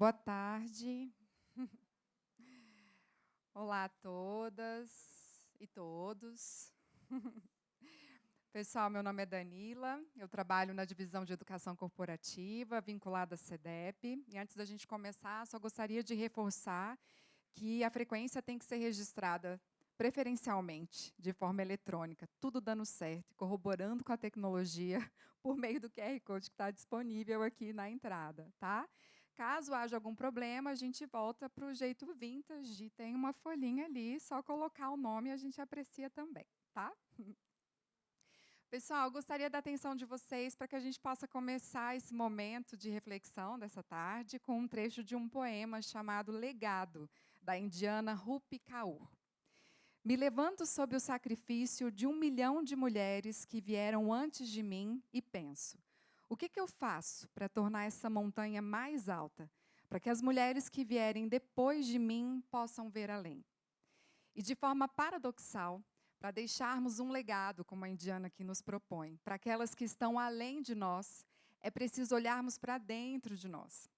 Boa tarde. Olá a todas e todos. Pessoal, meu nome é Danila, eu trabalho na divisão de educação corporativa, vinculada à SEDEP. E antes da gente começar, só gostaria de reforçar que a frequência tem que ser registrada preferencialmente de forma eletrônica, tudo dando certo, corroborando com a tecnologia por meio do QR Code que está disponível aqui na entrada, tá? Caso haja algum problema, a gente volta para o jeito vintage, tem uma folhinha ali, só colocar o nome e a gente aprecia também, tá? Pessoal, eu gostaria da atenção de vocês para que a gente possa começar esse momento de reflexão dessa tarde com um trecho de um poema chamado Legado, da indiana Rupi Kaur. Me levanto sob o sacrifício de 1 milhão de mulheres que vieram antes de mim e penso, o que eu faço para tornar essa montanha mais alta, para que as mulheres que vierem depois de mim possam ver além? E de forma paradoxal, para deixarmos um legado, como a indiana que nos propõe, para aquelas que estão além de nós, é preciso olharmos para dentro de nós.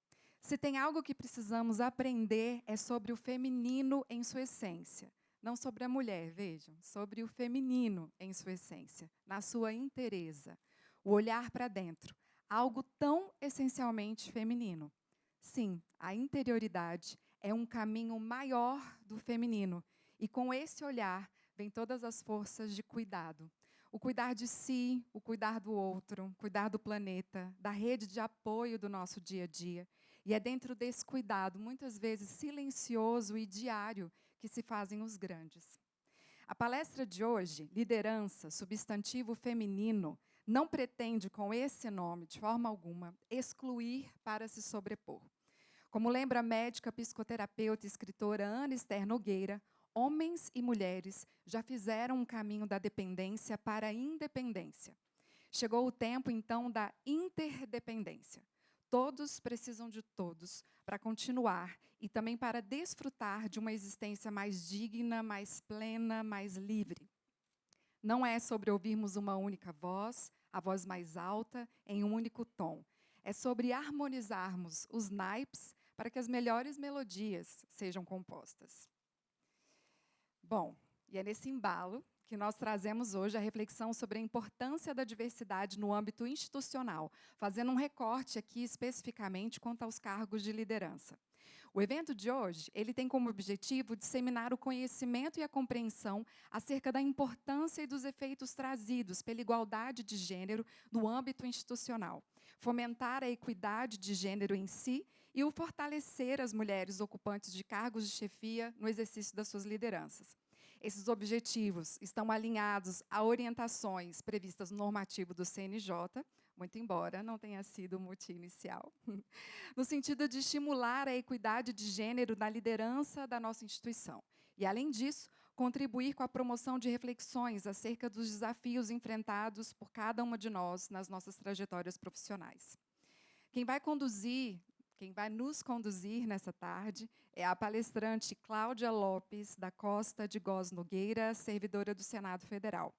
Se tem algo que precisamos aprender, é sobre o feminino em sua essência. Não sobre a mulher, vejam, sobre o feminino em sua essência, na sua inteireza. O olhar para dentro, algo tão essencialmente feminino. Sim, a interioridade é um caminho maior do feminino, e com esse olhar vem todas as forças de cuidado. O cuidar de si, o cuidar do outro, cuidar do planeta, da rede de apoio do nosso dia a dia. E é dentro desse cuidado, muitas vezes silencioso e diário, que se fazem os grandes. A palestra de hoje, Liderança, Substantivo Feminino, não pretende, com esse nome, de forma alguma, excluir para se sobrepor. Como lembra a médica, psicoterapeuta e escritora Ana Esther Nogueira, homens e mulheres já fizeram um caminho da dependência para a independência. Chegou o tempo, então, da interdependência. Todos precisam de todos para continuar e também para desfrutar de uma existência mais digna, mais plena, mais livre. Não é sobre ouvirmos uma única voz, a voz mais alta, em um único tom. É sobre harmonizarmos os naipes para que as melhores melodias sejam compostas. Bom, e é nesse embalo que nós trazemos hoje a reflexão sobre a importância da diversidade no âmbito institucional, fazendo um recorte aqui especificamente quanto aos cargos de liderança. O evento de hoje, ele tem como objetivo disseminar o conhecimento e a compreensão acerca da importância e dos efeitos trazidos pela igualdade de gênero no âmbito institucional, fomentar a equidade de gênero em si e o fortalecer as mulheres ocupantes de cargos de chefia no exercício das suas lideranças. Esses objetivos estão alinhados a orientações previstas no normativo do CNJ, muito embora não tenha sido o motivo inicial, no sentido de estimular a equidade de gênero na liderança da nossa instituição. E, além disso, contribuir com a promoção de reflexões acerca dos desafios enfrentados por cada uma de nós nas nossas trajetórias profissionais. Quem vai nos conduzir nessa tarde é a palestrante Cláudia Lopes da Costa de Góes Nogueira, servidora do Senado Federal.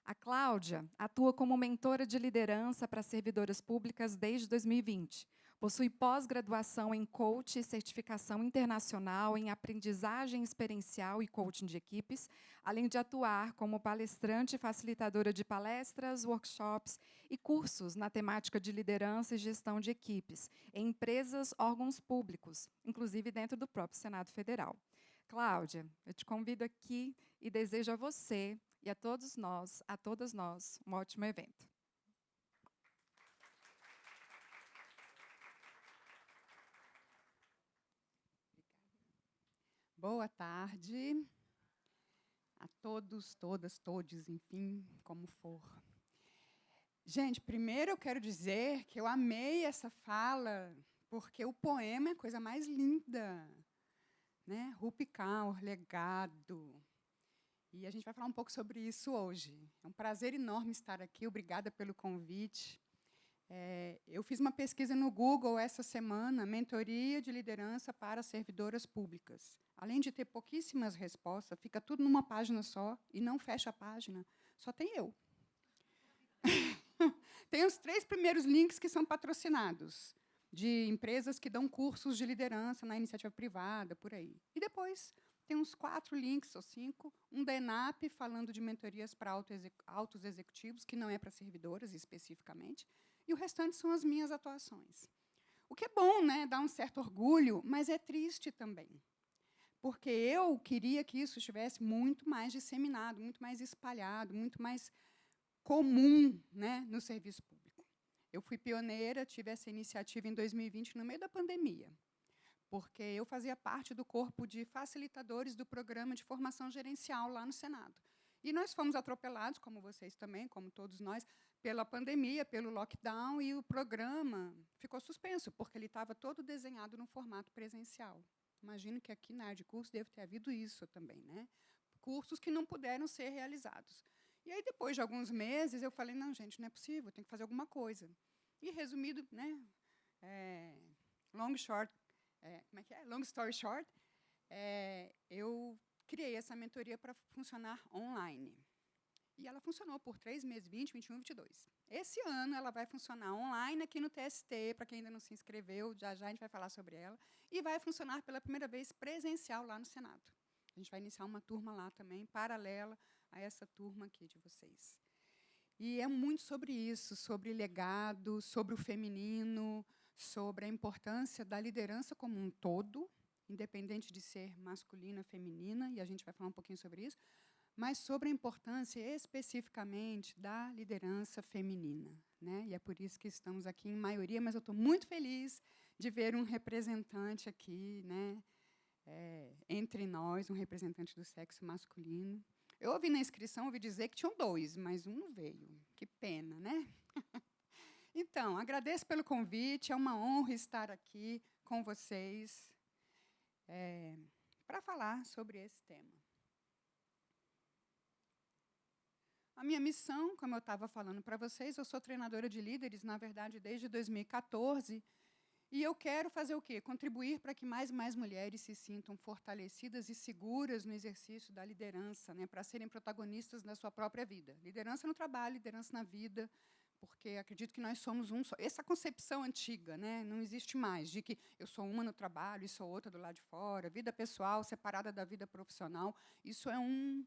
A Cláudia atua como mentora de liderança para servidoras públicas desde 2020. Possui pós-graduação em coach e certificação internacional em aprendizagem experiencial e coaching de equipes, além de atuar como palestrante e facilitadora de palestras, workshops e cursos na temática de liderança e gestão de equipes, em empresas, órgãos públicos, inclusive dentro do próprio Senado Federal. Cláudia, eu te convido aqui e desejo a você e a todos nós, a todas nós, um ótimo evento. Boa tarde a todos, todas, todes, enfim, como for. Gente, primeiro eu quero dizer que eu amei essa fala, porque o poema é a coisa mais linda, né? Rupi Kaur, Legado. E a gente vai falar um pouco sobre isso hoje. É um prazer enorme estar aqui, obrigada pelo convite. Eu fiz uma pesquisa no Google essa semana, mentoria de liderança para servidoras públicas. Além de ter pouquíssimas respostas, fica tudo numa página só e não fecha a página, só tem eu. Tem os 3 primeiros links que são patrocinados. de empresas que dão cursos de liderança na iniciativa privada, por aí. E depois tem uns 4 links ou 5, um da ENAP falando de mentorias para altos executivos, que não é para servidoras especificamente, e o restante são as minhas atuações. O que é bom, né? Dá um certo orgulho, mas é triste também. Porque eu queria que isso estivesse muito mais disseminado, muito mais espalhado, muito mais comum, né, no serviço público. Eu fui pioneira, tive essa iniciativa em 2020, no meio da pandemia, porque eu fazia parte do corpo de facilitadores do programa de formação gerencial lá no Senado. E nós fomos atropelados, como vocês também, como todos nós, pela pandemia, pelo lockdown, e o programa ficou suspenso, porque ele estava todo desenhado no formato presencial. Imagino que aqui na área de curso deve ter havido isso também, né? Cursos que não puderam ser realizados. E aí, depois de alguns meses, eu falei, não, gente, não é possível, tem que fazer alguma coisa. E, resumido, né, long story short, eu criei essa mentoria para funcionar online. E ela funcionou por 3 meses, 20, 21, 22. Esse ano, ela vai funcionar online aqui no TST, para quem ainda não se inscreveu, já já a gente vai falar sobre ela, e vai funcionar pela primeira vez presencial lá no Senado. A gente vai iniciar uma turma lá também, paralela a essa turma aqui de vocês. E é muito sobre isso, sobre legado, sobre o feminino, sobre a importância da liderança como um todo, independente de ser masculina ou feminina, e a gente vai falar um pouquinho sobre isso, mas sobre a importância especificamente da liderança feminina, né? E é por isso que estamos aqui em maioria, mas eu estou muito feliz de ver um representante aqui, né, entre nós, um representante do sexo masculino. Eu ouvi na inscrição, ouvi dizer que tinham 2, mas um não veio. Que pena, né? Então, agradeço pelo convite, é uma honra estar aqui com vocês para falar sobre esse tema. A minha missão, como eu estava falando para vocês, eu sou treinadora de líderes, na verdade, desde 2014, e eu quero fazer o quê? Contribuir para que mais e mais mulheres se sintam fortalecidas e seguras no exercício da liderança, né, para serem protagonistas da sua própria vida. Liderança no trabalho, liderança na vida, porque acredito que nós somos um só. Essa concepção antiga, né, não existe mais, de que eu sou uma no trabalho e sou outra do lado de fora, vida pessoal separada da vida profissional. Isso é um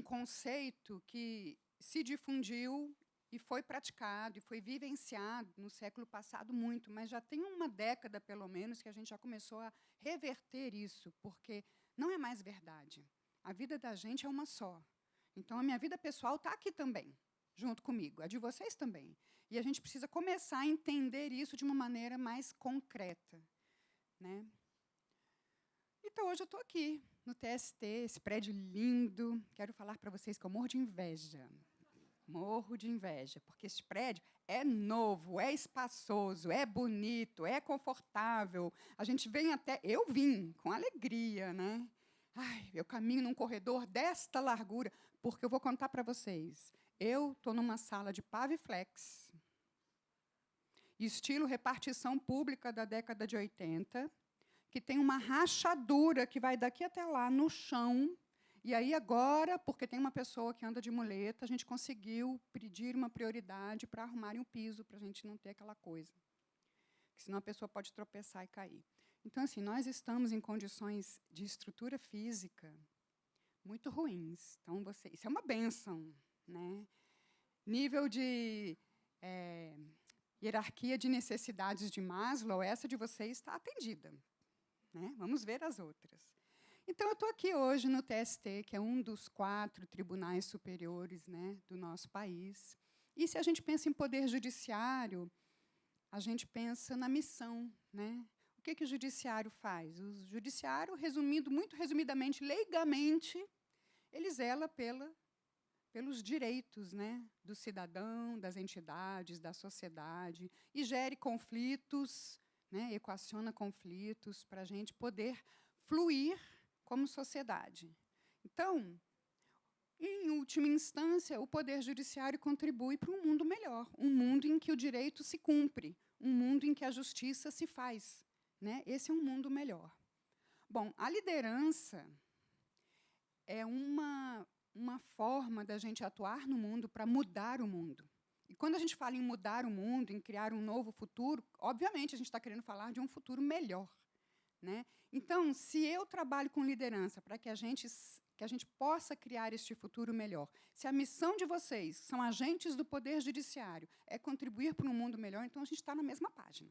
conceito que se difundiu e foi praticado, e foi vivenciado no século passado muito, mas já tem uma década, pelo menos, que a gente já começou a reverter isso, porque não é mais verdade. A vida da gente é uma só. Então, a minha vida pessoal está aqui também, junto comigo, a de vocês também. E a gente precisa começar a entender isso de uma maneira mais concreta, né? Então, hoje eu estou aqui, no TST, esse prédio lindo. Quero falar para vocês que eu morro de inveja. Morro de inveja, porque esse prédio é novo, é espaçoso, é bonito, é confortável. A gente vem até... Eu vim com alegria, né? Ai, eu caminho num corredor desta largura, porque eu vou contar para vocês. Eu estou numa sala de Paviflex, estilo repartição pública da década de 80, que tem uma rachadura que vai daqui até lá, no chão. E aí, agora, porque tem uma pessoa que anda de muleta, a gente conseguiu pedir uma prioridade para arrumarem o piso, para a gente não ter aquela coisa. Porque senão a pessoa pode tropeçar e cair. Então, assim, nós estamos em condições de estrutura física muito ruins. Então, isso é uma bênção, né? Nível de hierarquia de necessidades de Maslow, essa de vocês está atendida, né? Vamos ver as outras. Então, eu estou aqui hoje no TST, que é um dos 4 tribunais superiores, né, do nosso país. E, se a gente pensa em poder judiciário, a gente pensa na missão, né? O que o judiciário faz? O judiciário, resumindo, muito resumidamente, leigamente, ele zela pelos direitos, né, do cidadão, das entidades, da sociedade, e gere conflitos, né, equaciona conflitos para a gente poder fluir como sociedade. Então, em última instância, o Poder Judiciário contribui para um mundo melhor, um mundo em que o direito se cumpre, um mundo em que a justiça se faz, né? Esse é um mundo melhor. Bom, a liderança é uma forma da gente atuar no mundo para mudar o mundo. E quando a gente fala em mudar o mundo, em criar um novo futuro, obviamente a gente está querendo falar de um futuro melhor, né? Então, se eu trabalho com liderança para que a gente possa criar este futuro melhor, se a missão de vocês, são agentes do Poder Judiciário, é contribuir para um mundo melhor, então a gente está na mesma página.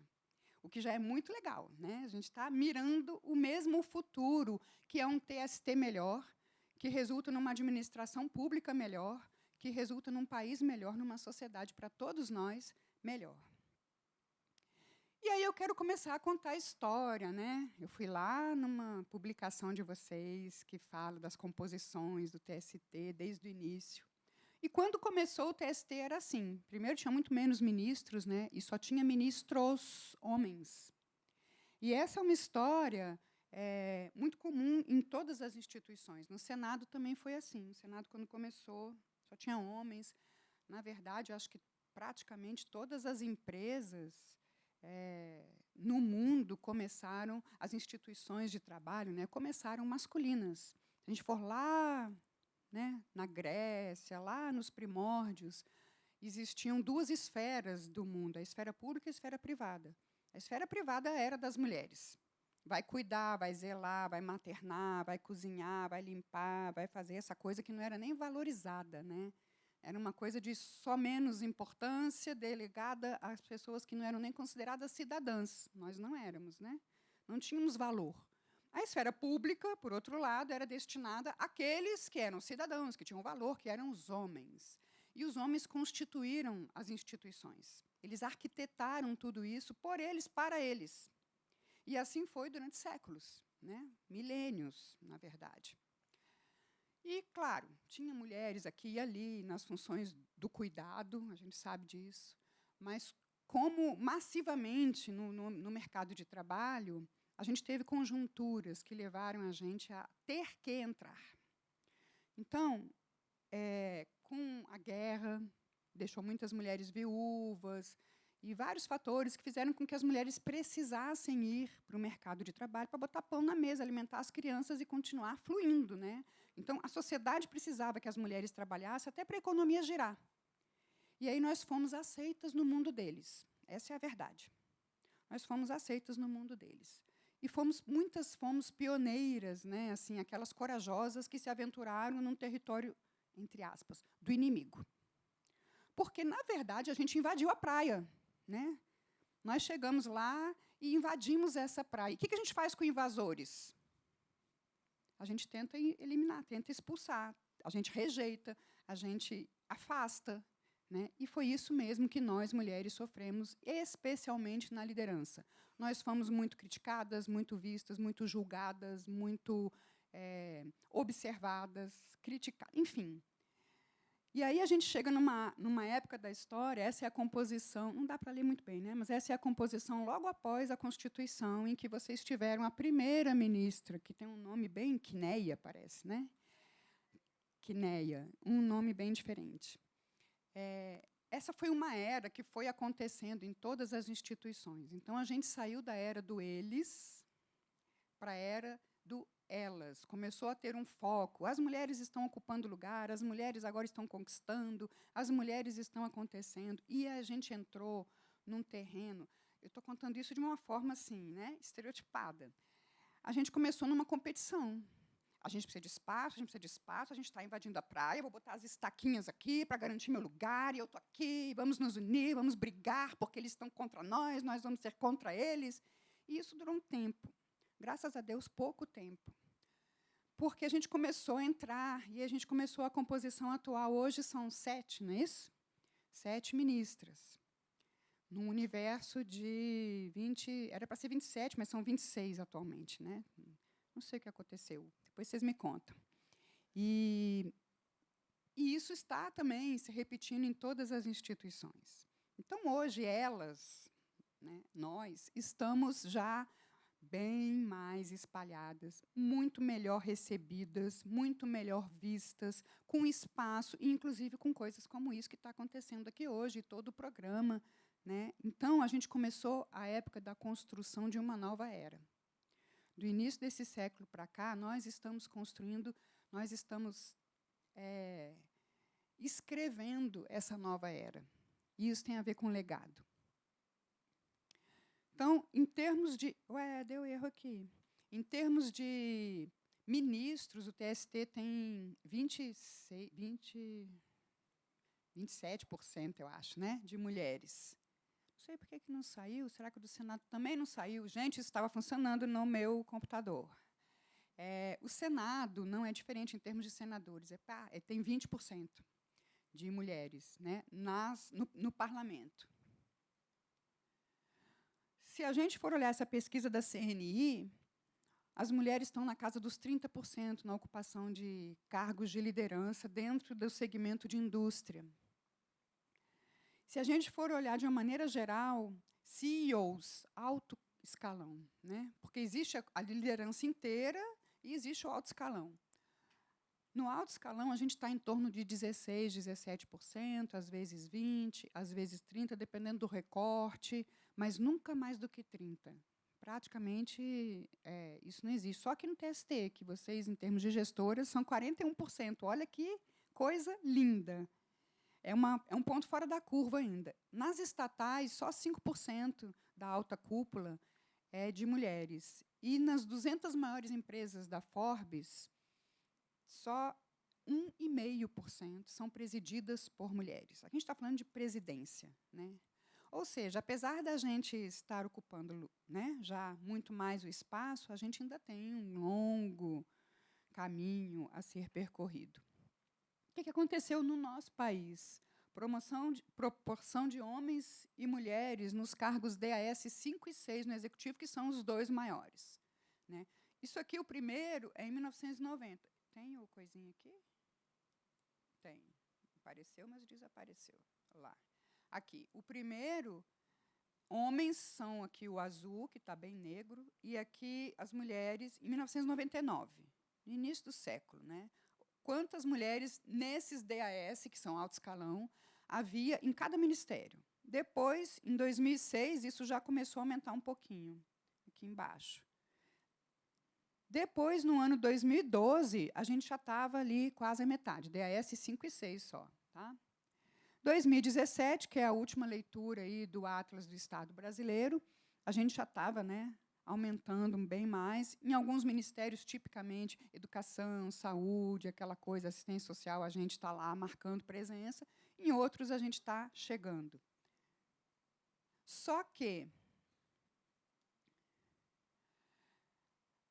O que já é muito legal, né? A gente está mirando o mesmo futuro, que é um TST melhor, que resulta numa administração pública melhor, que resulta num país melhor, numa sociedade para todos nós melhor. E aí eu quero começar a contar a história, né? Eu fui lá numa publicação de vocês que fala das composições do TST desde o início. E quando começou o TST era assim. Primeiro tinha muito menos ministros, né? E só tinha ministros homens. E essa é uma história muito comum em todas as instituições. No Senado também foi assim. No Senado, quando começou, só tinha homens. Na verdade, eu acho que praticamente todas as empresas no mundo começaram, as instituições de trabalho, né, começaram masculinas. Se a gente for lá, né, na Grécia, lá nos primórdios, existiam duas esferas do mundo, a esfera pública e a esfera privada. A esfera privada era das mulheres. Vai cuidar, vai zelar, vai maternar, vai cozinhar, vai limpar, vai fazer essa coisa que não era nem valorizada, né? Era uma coisa de só menos importância, delegada às pessoas que não eram nem consideradas cidadãs. Nós não éramos, né? Não tínhamos valor. A esfera pública, por outro lado, era destinada àqueles que eram cidadãos, que tinham valor, que eram os homens. E os homens constituíram as instituições. Eles arquitetaram tudo isso por eles, para eles. E assim foi durante séculos, né? Milênios, na verdade. E, claro, tinha mulheres aqui e ali, nas funções do cuidado, a gente sabe disso, mas como massivamente no mercado de trabalho, a gente teve conjunturas que levaram a gente a ter que entrar. Então, com a guerra, deixou muitas mulheres viúvas, e vários fatores que fizeram com que as mulheres precisassem ir para o mercado de trabalho para botar pão na mesa, alimentar as crianças e continuar fluindo, né? Então, a sociedade precisava que as mulheres trabalhassem até para a economia girar. E aí nós fomos aceitas no mundo deles. Essa é a verdade. Nós fomos aceitas no mundo deles. E muitas fomos pioneiras, né? Assim, aquelas corajosas que se aventuraram num território, entre aspas, do inimigo. Porque, na verdade, a gente invadiu a praia, né? Nós chegamos lá e invadimos essa praia. O que a gente faz com invasores? A gente tenta eliminar, tenta expulsar, a gente rejeita, a gente afasta, né? E foi isso mesmo que nós, mulheres, sofremos, especialmente na liderança. Nós fomos muito criticadas, muito vistas, muito julgadas, muito observadas, criticadas, enfim. E aí a gente chega numa época da história, essa é a composição, não dá para ler muito bem, né? Mas essa é a composição logo após a Constituição, em que vocês tiveram a primeira ministra, que tem um nome bem Quineia, parece, né? Quineia, um nome bem diferente. Essa foi uma era que foi acontecendo em todas as instituições. Então, a gente saiu da era do eles para a era do elas. Começou a ter um foco. As mulheres estão ocupando lugar, as mulheres agora estão conquistando, as mulheres estão acontecendo. E a gente entrou num terreno, eu estou contando isso de uma forma assim, né, estereotipada. A gente começou numa competição. A gente precisa de espaço, a gente precisa de espaço, a gente está invadindo a praia, vou botar as estaquinhas aqui para garantir meu lugar, e eu estou aqui, vamos nos unir, vamos brigar, porque eles estão contra nós vamos ser contra eles. E isso durou um tempo. Graças a Deus, pouco tempo. Porque a gente começou a entrar, e a gente começou a composição atual. Hoje são 7, não é isso? 7 ministras. Num universo de 20... Era para ser 27, mas são 26 atualmente, né? Não sei o que aconteceu. Depois vocês me contam. E isso está também se repetindo em todas as instituições. Então, hoje, elas, né, nós, estamos já bem mais espalhadas, muito melhor recebidas, muito melhor vistas, com espaço, e, inclusive, com coisas como isso que está acontecendo aqui hoje, todo o programa, né? Então, a gente começou a época da construção de uma nova era. Do início desse século para cá, nós estamos construindo, nós estamos escrevendo essa nova era. E isso tem a ver com legado. Então, em termos de... deu erro aqui. Em termos de ministros, o TST tem 27%, eu acho, né, de mulheres. Não sei por que não saiu. Será que o do Senado também não saiu? Gente, isso estava funcionando no meu computador. O Senado não é diferente em termos de senadores. Tem 20% de mulheres, né, no parlamento. Se a gente for olhar essa pesquisa da CNI, as mulheres estão na casa dos 30% na ocupação de cargos de liderança dentro do segmento de indústria. Se a gente for olhar de uma maneira geral, CEOs, alto escalão, né? Porque existe a liderança inteira e existe o alto escalão. No alto escalão, a gente está em torno de 16%, 17%, às vezes 20%, às vezes 30%, dependendo do recorte, mas nunca mais do que 30%. Praticamente, isso não existe. Só que no TST, que vocês, em termos de gestoras, são 41%. Olha que coisa linda. É um ponto fora da curva ainda. Nas estatais, só 5% da alta cúpula é de mulheres. E nas 200 maiores empresas da Forbes, só 1,5% são presididas por mulheres. Aqui a gente está falando de presidência, né? Ou seja, apesar da gente estar ocupando, né, já muito mais o espaço, a gente ainda tem um longo caminho a ser percorrido. O que aconteceu no nosso país? Proporção de homens e mulheres nos cargos DAS 5 e 6 no Executivo, que são os dois maiores, né? Isso aqui, o primeiro, é em 1990. Tem o coisinha aqui? Tem. Apareceu, mas desapareceu. Lá. Aqui. O primeiro, homens são aqui o azul, que está bem negro, e aqui as mulheres, em 1999, no início do século, né? Quantas mulheres nesses DAS, que são alto escalão, havia em cada ministério. Depois, em 2006, isso já começou a aumentar um pouquinho, aqui embaixo. Depois, no ano 2012, a gente já estava ali quase a metade, DAS 5 e 6 só. Tá? 2017, que é a última leitura aí do Atlas do Estado brasileiro, a gente já estava, né, aumentando bem mais. Em alguns ministérios, tipicamente, educação, saúde, aquela coisa, assistência social, a gente está lá marcando presença. Em outros, a gente está chegando. Só que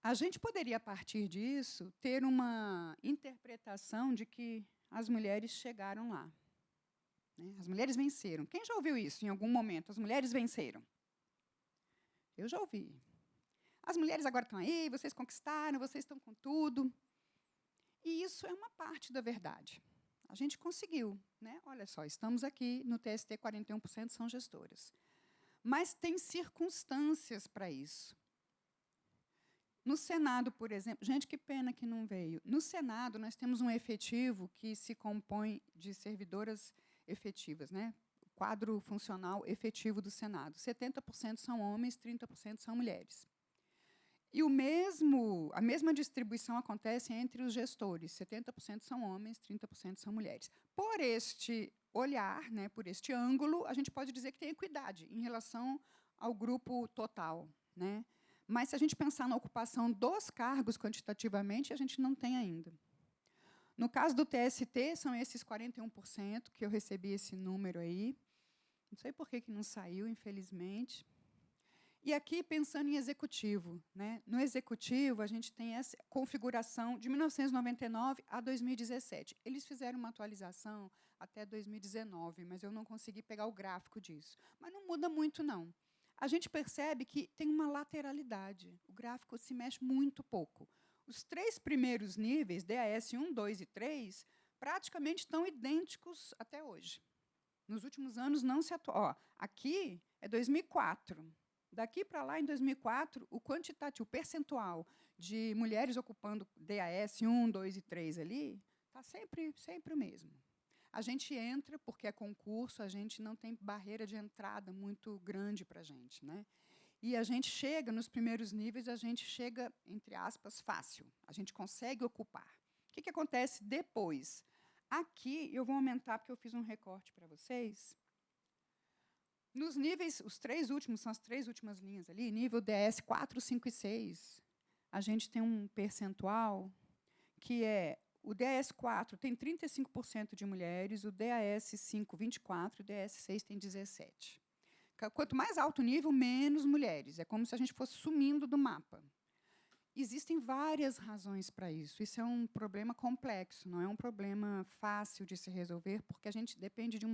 a gente poderia, a partir disso, ter uma interpretação de que as mulheres chegaram lá. Né? As mulheres venceram. Quem já ouviu isso em algum momento? As mulheres venceram. Eu já ouvi. As mulheres agora estão aí, vocês conquistaram, vocês estão com tudo. E isso é uma parte da verdade. A gente conseguiu. Né? Olha só, estamos aqui no TST, 41% são gestoras. Mas tem circunstâncias para isso. No Senado, por exemplo, gente, que pena que não veio. No Senado, nós temos um efetivo que se compõe de servidoras efetivas, né? O quadro funcional efetivo do Senado. 70% são homens, 30% são mulheres. E a mesma distribuição acontece entre os gestores. 70% são homens, 30% são mulheres. Por este olhar, né, por este ângulo, a gente pode dizer que tem equidade em relação ao grupo total, né? Mas, se a gente pensar na ocupação dos cargos quantitativamente, a gente não tem ainda. No caso do TST, são esses 41% que eu recebi esse número aí. Não sei por que não saiu, infelizmente. E aqui, pensando em executivo. Né? No executivo, a gente tem essa configuração de 1999 a 2017. Eles fizeram uma atualização até 2019, mas eu não consegui pegar o gráfico disso. Mas não muda muito, não. A gente percebe que tem uma lateralidade. O gráfico se mexe muito pouco. Os 3 primeiros níveis, DAS 1, 2 e 3, praticamente estão idênticos até hoje. Nos últimos anos, não se atuou. Aqui é 2004. Daqui para lá, em 2004, o quantitativo, o percentual de mulheres ocupando DAS 1, 2 e 3 ali, está sempre o mesmo. A gente entra porque é concurso, a gente não tem barreira de entrada muito grande para a gente. Né? E a gente chega, nos primeiros níveis, a gente chega, entre aspas, fácil. A gente consegue ocupar. O que acontece depois? Aqui, eu vou aumentar, porque eu fiz um recorte para vocês. Nos níveis, os 3 últimos, são as 3 últimas linhas ali, nível DS 4, 5 e 6, a gente tem um percentual que é, o DAS 4 tem 35% de mulheres, o DAS 5, 24%, e o DAS 6 tem 17%. Quanto mais alto o nível, menos mulheres. É como se a gente fosse sumindo do mapa. Existem várias razões para isso. Isso é um problema complexo, não é um problema fácil de se resolver, porque a gente depende de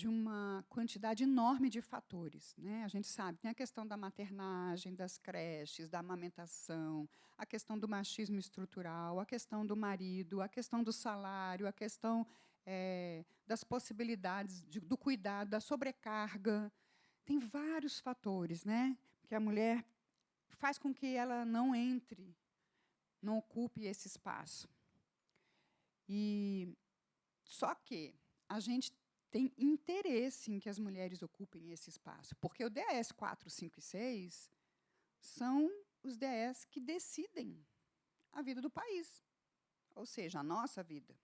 uma quantidade enorme de fatores, né? A gente sabe, tem a questão da maternagem, das creches, da amamentação, a questão do machismo estrutural, a questão do marido, a questão do salário, a questão das possibilidades do cuidado, da sobrecarga. Tem vários fatores, né? Que a mulher faz com que ela não entre, não ocupe esse espaço. E só que a gente tem interesse em que as mulheres ocupem esse espaço, porque o DAS 4, 5 e 6 são os DAS que decidem a vida do país, ou seja, a nossa vida.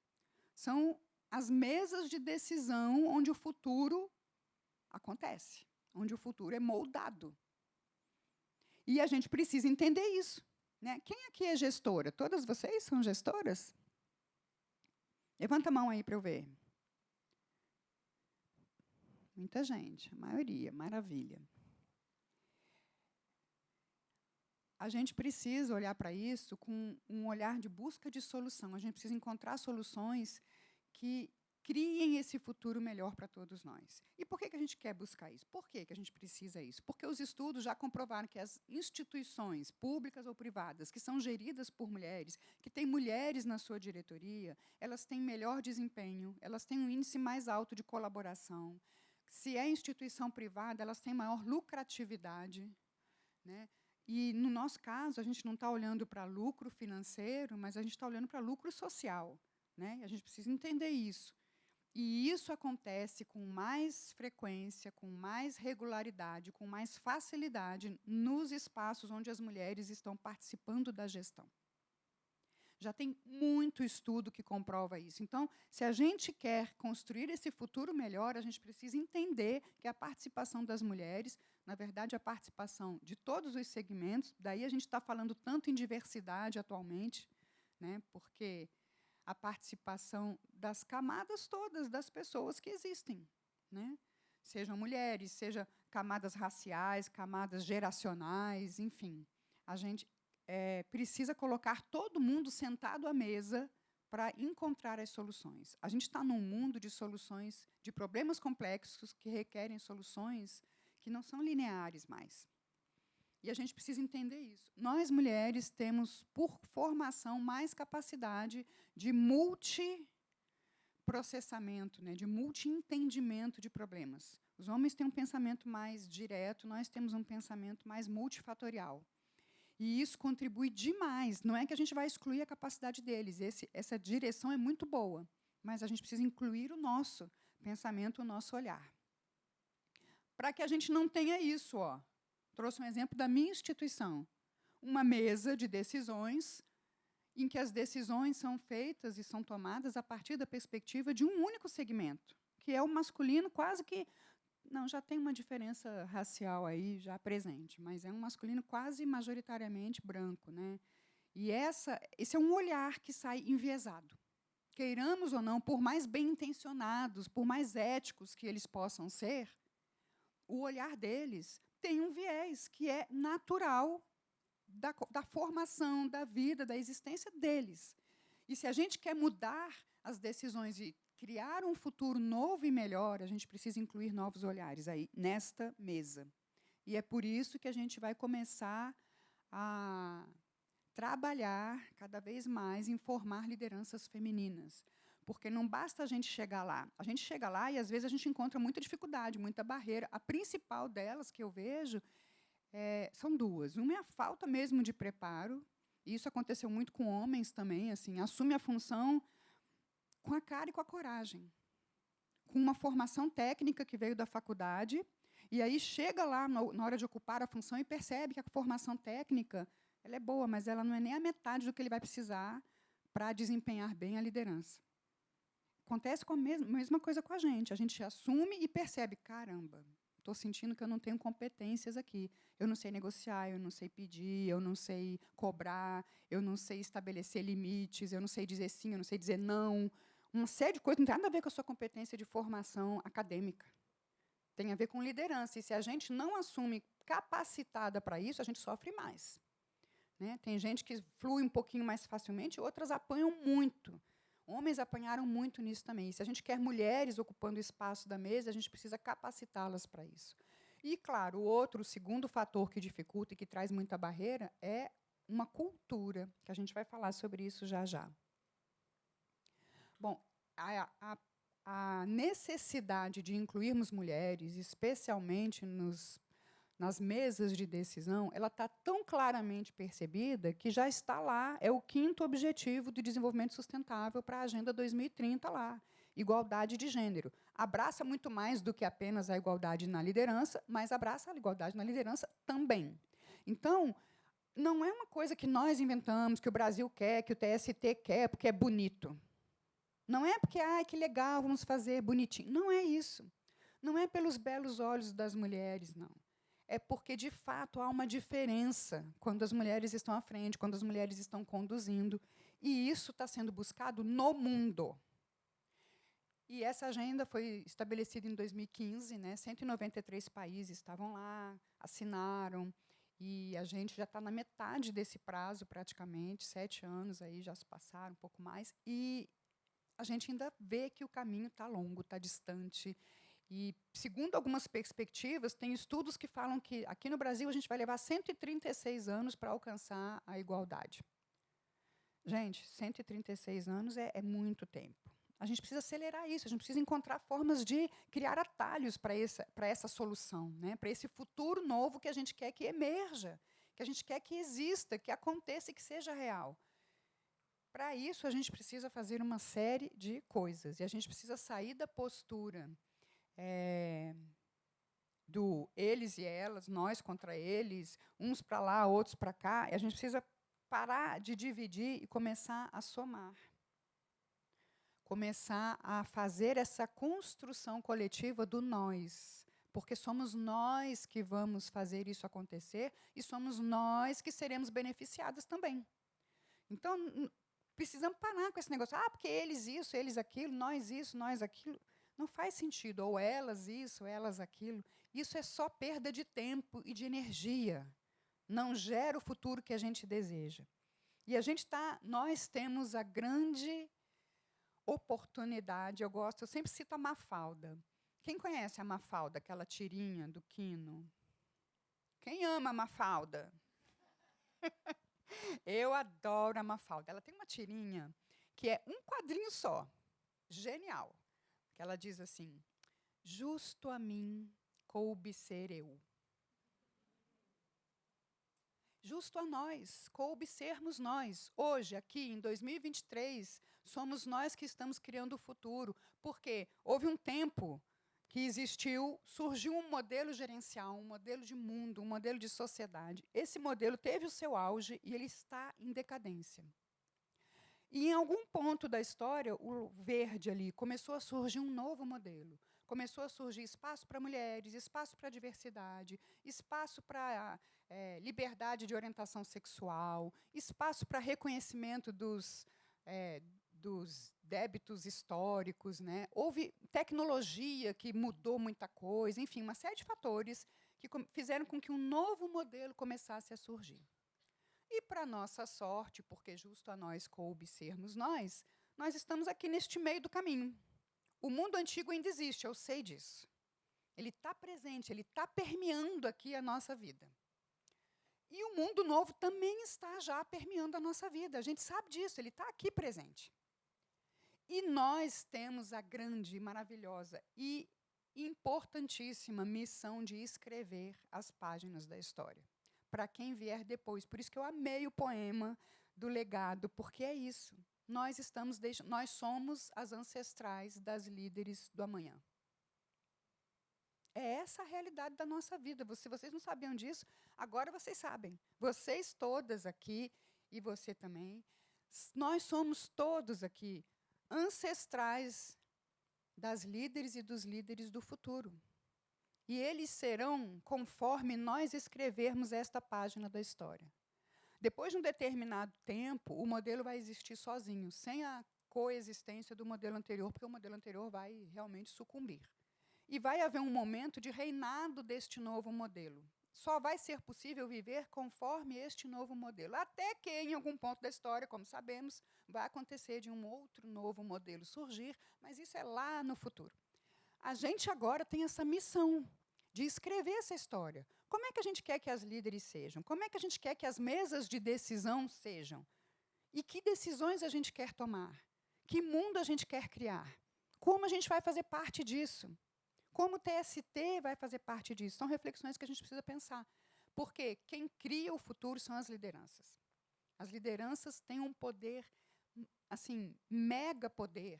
São as mesas de decisão onde o futuro acontece, onde o futuro é moldado. E a gente precisa entender isso, né? Quem aqui é gestora? Todas vocês são gestoras? Levanta a mão aí para eu ver. Muita gente, a maioria, maravilha. A gente precisa olhar para isso com um olhar de busca de solução. A gente precisa encontrar soluções que criem esse futuro melhor para todos nós. E por que a gente quer buscar isso? Por que a gente precisa disso? Porque os estudos já comprovaram que as instituições, públicas ou privadas, que são geridas por mulheres, que têm mulheres na sua diretoria, elas têm melhor desempenho, elas têm um índice mais alto de colaboração. Se é instituição privada, elas têm maior lucratividade, né? E, no nosso caso, a gente não está olhando para lucro financeiro, mas a gente está olhando para lucro social, né? E a gente precisa entender isso. E isso acontece com mais frequência, com mais regularidade, com mais facilidade nos espaços onde as mulheres estão participando da gestão. Já tem muito estudo que comprova isso. Então, se a gente quer construir esse futuro melhor, a gente precisa entender que a participação das mulheres, na verdade, a participação de todos os segmentos, daí a gente está falando tanto em diversidade atualmente, né, porque a participação das camadas todas das pessoas que existem, né, sejam mulheres, sejam camadas raciais, camadas geracionais, enfim. A gente precisa colocar todo mundo sentado à mesa para encontrar as soluções. A gente está num mundo de soluções, de problemas complexos que requerem soluções que não são lineares mais. E a gente precisa entender isso. Nós, mulheres, temos, por formação, mais capacidade de multiprocessamento, né, de multi-entendimento de problemas. Os homens têm um pensamento mais direto, nós temos um pensamento mais multifatorial. E isso contribui demais. Não é que a gente vai excluir a capacidade deles. Essa direção é muito boa, mas a gente precisa incluir o nosso pensamento, o nosso olhar. Para que a gente não tenha isso, trouxe um exemplo da minha instituição. Uma mesa de decisões em que as decisões são feitas e são tomadas a partir da perspectiva de um único segmento, que é o masculino quase que... Não, já tem uma diferença racial aí já presente, mas é um masculino quase majoritariamente branco, né? E esse é um olhar que sai enviesado. Queiramos ou não, por mais bem-intencionados, por mais éticos que eles possam ser, o olhar deles tem um viés que é natural da formação, da vida, da existência deles. E se a gente quer mudar as decisões e criar um futuro novo e melhor, a gente precisa incluir novos olhares aí nesta mesa. E é por isso que a gente vai começar a trabalhar cada vez mais em formar lideranças femininas. Porque não basta a gente chegar lá. A gente chega lá e, às vezes, a gente encontra muita dificuldade, muita barreira. A principal delas que eu vejo são duas. Uma é a falta mesmo de preparo. E isso aconteceu muito com homens também. Assim, assume a função com a cara e com a coragem, com uma formação técnica que veio da faculdade, e aí chega lá na hora de ocupar a função e percebe que a formação técnica ela é boa, mas ela não é nem a metade do que ele vai precisar para desempenhar bem a liderança. acontece com a mesma coisa com a gente. A gente assume e percebe, caramba, estou sentindo que eu não tenho competências aqui. Eu não sei negociar, eu não sei pedir, eu não sei cobrar, eu não sei estabelecer limites, eu não sei dizer sim, eu não sei dizer não. Uma série de coisas não tem nada a ver com a sua competência de formação acadêmica. Tem a ver com liderança. E se a gente não assume capacitada para isso, a gente sofre mais. Né? Tem gente que flui um pouquinho mais facilmente, outras apanham muito. Homens apanharam muito nisso também. E se a gente quer mulheres ocupando o espaço da mesa, a gente precisa capacitá-las para isso. E, claro, o segundo fator que dificulta e que traz muita barreira é uma cultura, que a gente vai falar sobre isso já já. Bom, a necessidade de incluirmos mulheres, especialmente nas mesas de decisão, ela está tão claramente percebida que já está lá, é o 5º objetivo do desenvolvimento sustentável para a Agenda 2030 lá, igualdade de gênero. Abraça muito mais do que apenas a igualdade na liderança, mas abraça a igualdade na liderança também. Então, não é uma coisa que nós inventamos, que o Brasil quer, que o TST quer, porque é bonito. Não é porque, que legal, vamos fazer bonitinho. Não é isso. Não é pelos belos olhos das mulheres, não. É porque, de fato, há uma diferença quando as mulheres estão à frente, quando as mulheres estão conduzindo. E isso está sendo buscado no mundo. E essa agenda foi estabelecida em 2015, né? 193 países estavam lá, assinaram, e a gente já está na metade desse prazo, praticamente, 7 anos aí já se passaram, um pouco mais, e a gente ainda vê que o caminho está longo, está distante. E, segundo algumas perspectivas, tem estudos que falam que, aqui no Brasil, a gente vai levar 136 anos para alcançar a igualdade. Gente, 136 anos é muito tempo. A gente precisa acelerar isso, a gente precisa encontrar formas de criar atalhos para essa solução, né? Para esse futuro novo que a gente quer que emerja, que a gente quer que exista, que aconteça e que seja real. Para isso, a gente precisa fazer uma série de coisas. E a gente precisa sair da postura do eles e elas, nós contra eles, uns para lá, outros para cá. E a gente precisa parar de dividir e começar a somar. Começar a fazer essa construção coletiva do nós. Porque somos nós que vamos fazer isso acontecer e somos nós que seremos beneficiadas também. Então, precisamos parar com esse negócio. Porque eles isso, eles aquilo, nós isso, nós aquilo. Não faz sentido. Ou elas isso, elas aquilo. Isso é só perda de tempo e de energia. Não gera o futuro que a gente deseja. E nós temos a grande oportunidade. Eu sempre cito a Mafalda. Quem conhece a Mafalda, aquela tirinha do Quino? Quem ama a Mafalda? Eu adoro a Mafalda. Ela tem uma tirinha que é um quadrinho só, genial, que ela diz assim: justo a mim coube ser eu. Justo a nós, coube sermos nós. Hoje, aqui, em 2023, somos nós que estamos criando o futuro, porque houve um tempo que surgiu um modelo gerencial, um modelo de mundo, um modelo de sociedade. Esse modelo teve o seu auge e ele está em decadência. E, em algum ponto da história, o verde ali, começou a surgir um novo modelo. Começou a surgir espaço para mulheres, espaço para diversidade, espaço para liberdade de orientação sexual, espaço para reconhecimento dos débitos históricos, né? Houve tecnologia que mudou muita coisa, enfim, uma série de fatores que fizeram com que um novo modelo começasse a surgir. E, para nossa sorte, porque justo a nós coube sermos nós estamos aqui neste meio do caminho. O mundo antigo ainda existe, eu sei disso. Ele está presente, ele está permeando aqui a nossa vida. E o mundo novo também está já permeando a nossa vida. A gente sabe disso, ele está aqui presente. E nós temos a grande, maravilhosa e importantíssima missão de escrever as páginas da história, para quem vier depois. Por isso que eu amei o poema do legado, porque é isso. Nós somos as ancestrais das líderes do amanhã. É essa a realidade da nossa vida. Se vocês não sabiam disso, agora vocês sabem. Vocês todas aqui, e você também, nós somos todos aqui ancestrais das líderes e dos líderes do futuro. E eles serão conforme nós escrevermos esta página da história. Depois de um determinado tempo, o modelo vai existir sozinho, sem a coexistência do modelo anterior, porque o modelo anterior vai realmente sucumbir. E vai haver um momento de reinado deste novo modelo. Só vai ser possível viver conforme este novo modelo, até que, em algum ponto da história, como sabemos, vai acontecer de um outro novo modelo surgir, mas isso é lá no futuro. A gente agora tem essa missão de escrever essa história. Como é que a gente quer que as líderes sejam? Como é que a gente quer que as mesas de decisão sejam? E que decisões a gente quer tomar? Que mundo a gente quer criar? Como a gente vai fazer parte disso? Como o TST vai fazer parte disso? São reflexões que a gente precisa pensar. Porque quem cria o futuro são as lideranças. As lideranças têm um poder, assim, mega poder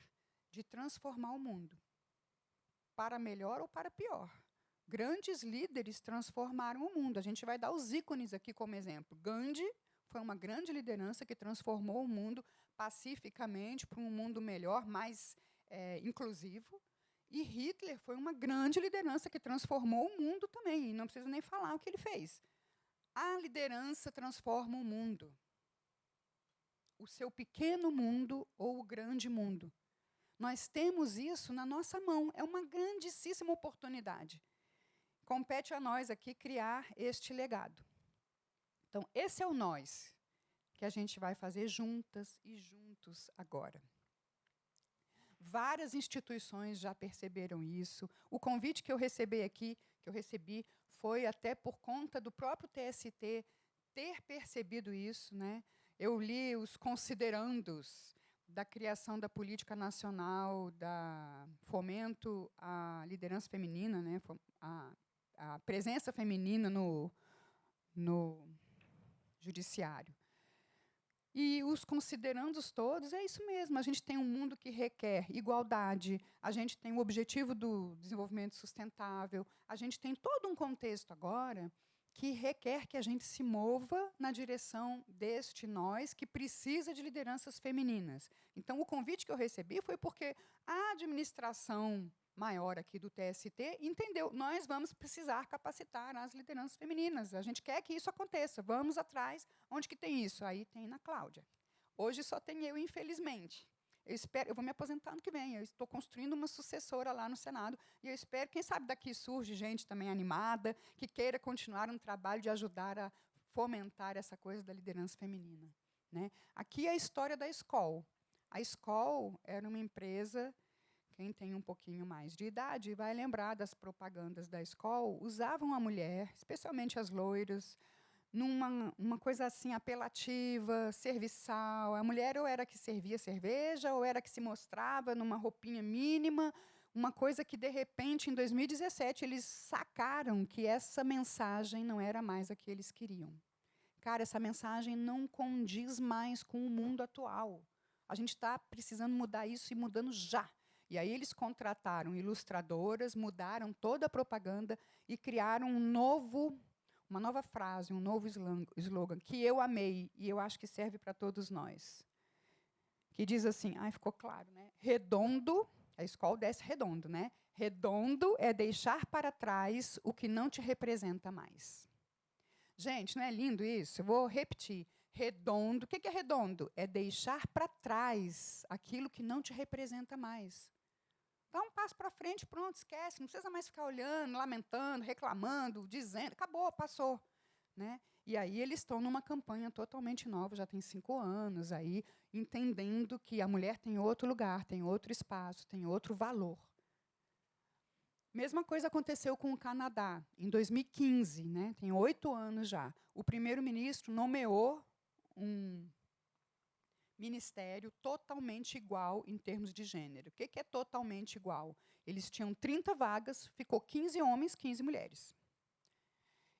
de transformar o mundo. Para melhor ou para pior. Grandes líderes transformaram o mundo. A gente vai dar os ícones aqui como exemplo. Gandhi foi uma grande liderança que transformou o mundo pacificamente para um mundo melhor, mais inclusivo. E Hitler foi uma grande liderança que transformou o mundo também. E não preciso nem falar o que ele fez. A liderança transforma o mundo. O seu pequeno mundo ou o grande mundo. Nós temos isso na nossa mão. É uma grandíssima oportunidade. Compete a nós aqui criar este legado. Então, esse é o nós que a gente vai fazer juntas e juntos agora. Várias instituições já perceberam isso. O convite que eu recebi aqui, foi até por conta do próprio TST ter percebido isso, né? Eu li os considerandos da criação da política nacional, da fomento à liderança feminina, né? A presença feminina no judiciário. E os considerandos todos, é isso mesmo, a gente tem um mundo que requer igualdade, a gente tem o objetivo do desenvolvimento sustentável, a gente tem todo um contexto agora que requer que a gente se mova na direção deste nós que precisa de lideranças femininas. Então, o convite que eu recebi foi porque a administração maior aqui do TST entendeu, nós vamos precisar capacitar as lideranças femininas, a gente quer que isso aconteça, vamos atrás, onde que tem isso? Aí tem na Cláudia. Hoje só tem eu, infelizmente. Eu vou me aposentar ano que vem, eu estou construindo uma sucessora lá no Senado, e eu espero, quem sabe daqui surge gente também animada, que queira continuar um trabalho de ajudar a fomentar essa coisa da liderança feminina. Né? Aqui é a história da Skol. A Skol era uma empresa, quem tem um pouquinho mais de idade vai lembrar das propagandas da Skol, usavam a mulher, especialmente as loiras, numa coisa assim apelativa, serviçal. A mulher ou era que servia cerveja, ou era que se mostrava numa roupinha mínima, uma coisa que, de repente, em 2017, eles sacaram que essa mensagem não era mais a que eles queriam. Cara, essa mensagem não condiz mais com o mundo atual. A gente está precisando mudar isso e mudando já. E aí eles contrataram ilustradoras, mudaram toda a propaganda e criaram uma nova frase, um novo slogan, que eu amei, e eu acho que serve para todos nós. Que diz assim, ficou claro, né? Redondo, a escola desce redondo, né? Redondo é deixar para trás o que não te representa mais. Gente, não é lindo isso? Eu vou repetir. Redondo, o que é redondo? É deixar para trás aquilo que não te representa mais. Dá um passo para frente, pronto, esquece, não precisa mais ficar olhando, lamentando, reclamando, dizendo, acabou, passou. Né? E aí eles estão numa campanha totalmente nova, já tem 5 anos, aí, entendendo que a mulher tem outro lugar, tem outro espaço, tem outro valor. Mesma coisa aconteceu com o Canadá, em 2015, né? Tem 8 anos já. O primeiro-ministro nomeou um ministério totalmente igual em termos de gênero. O que é totalmente igual? Eles tinham 30 vagas, ficou 15 homens, 15 mulheres.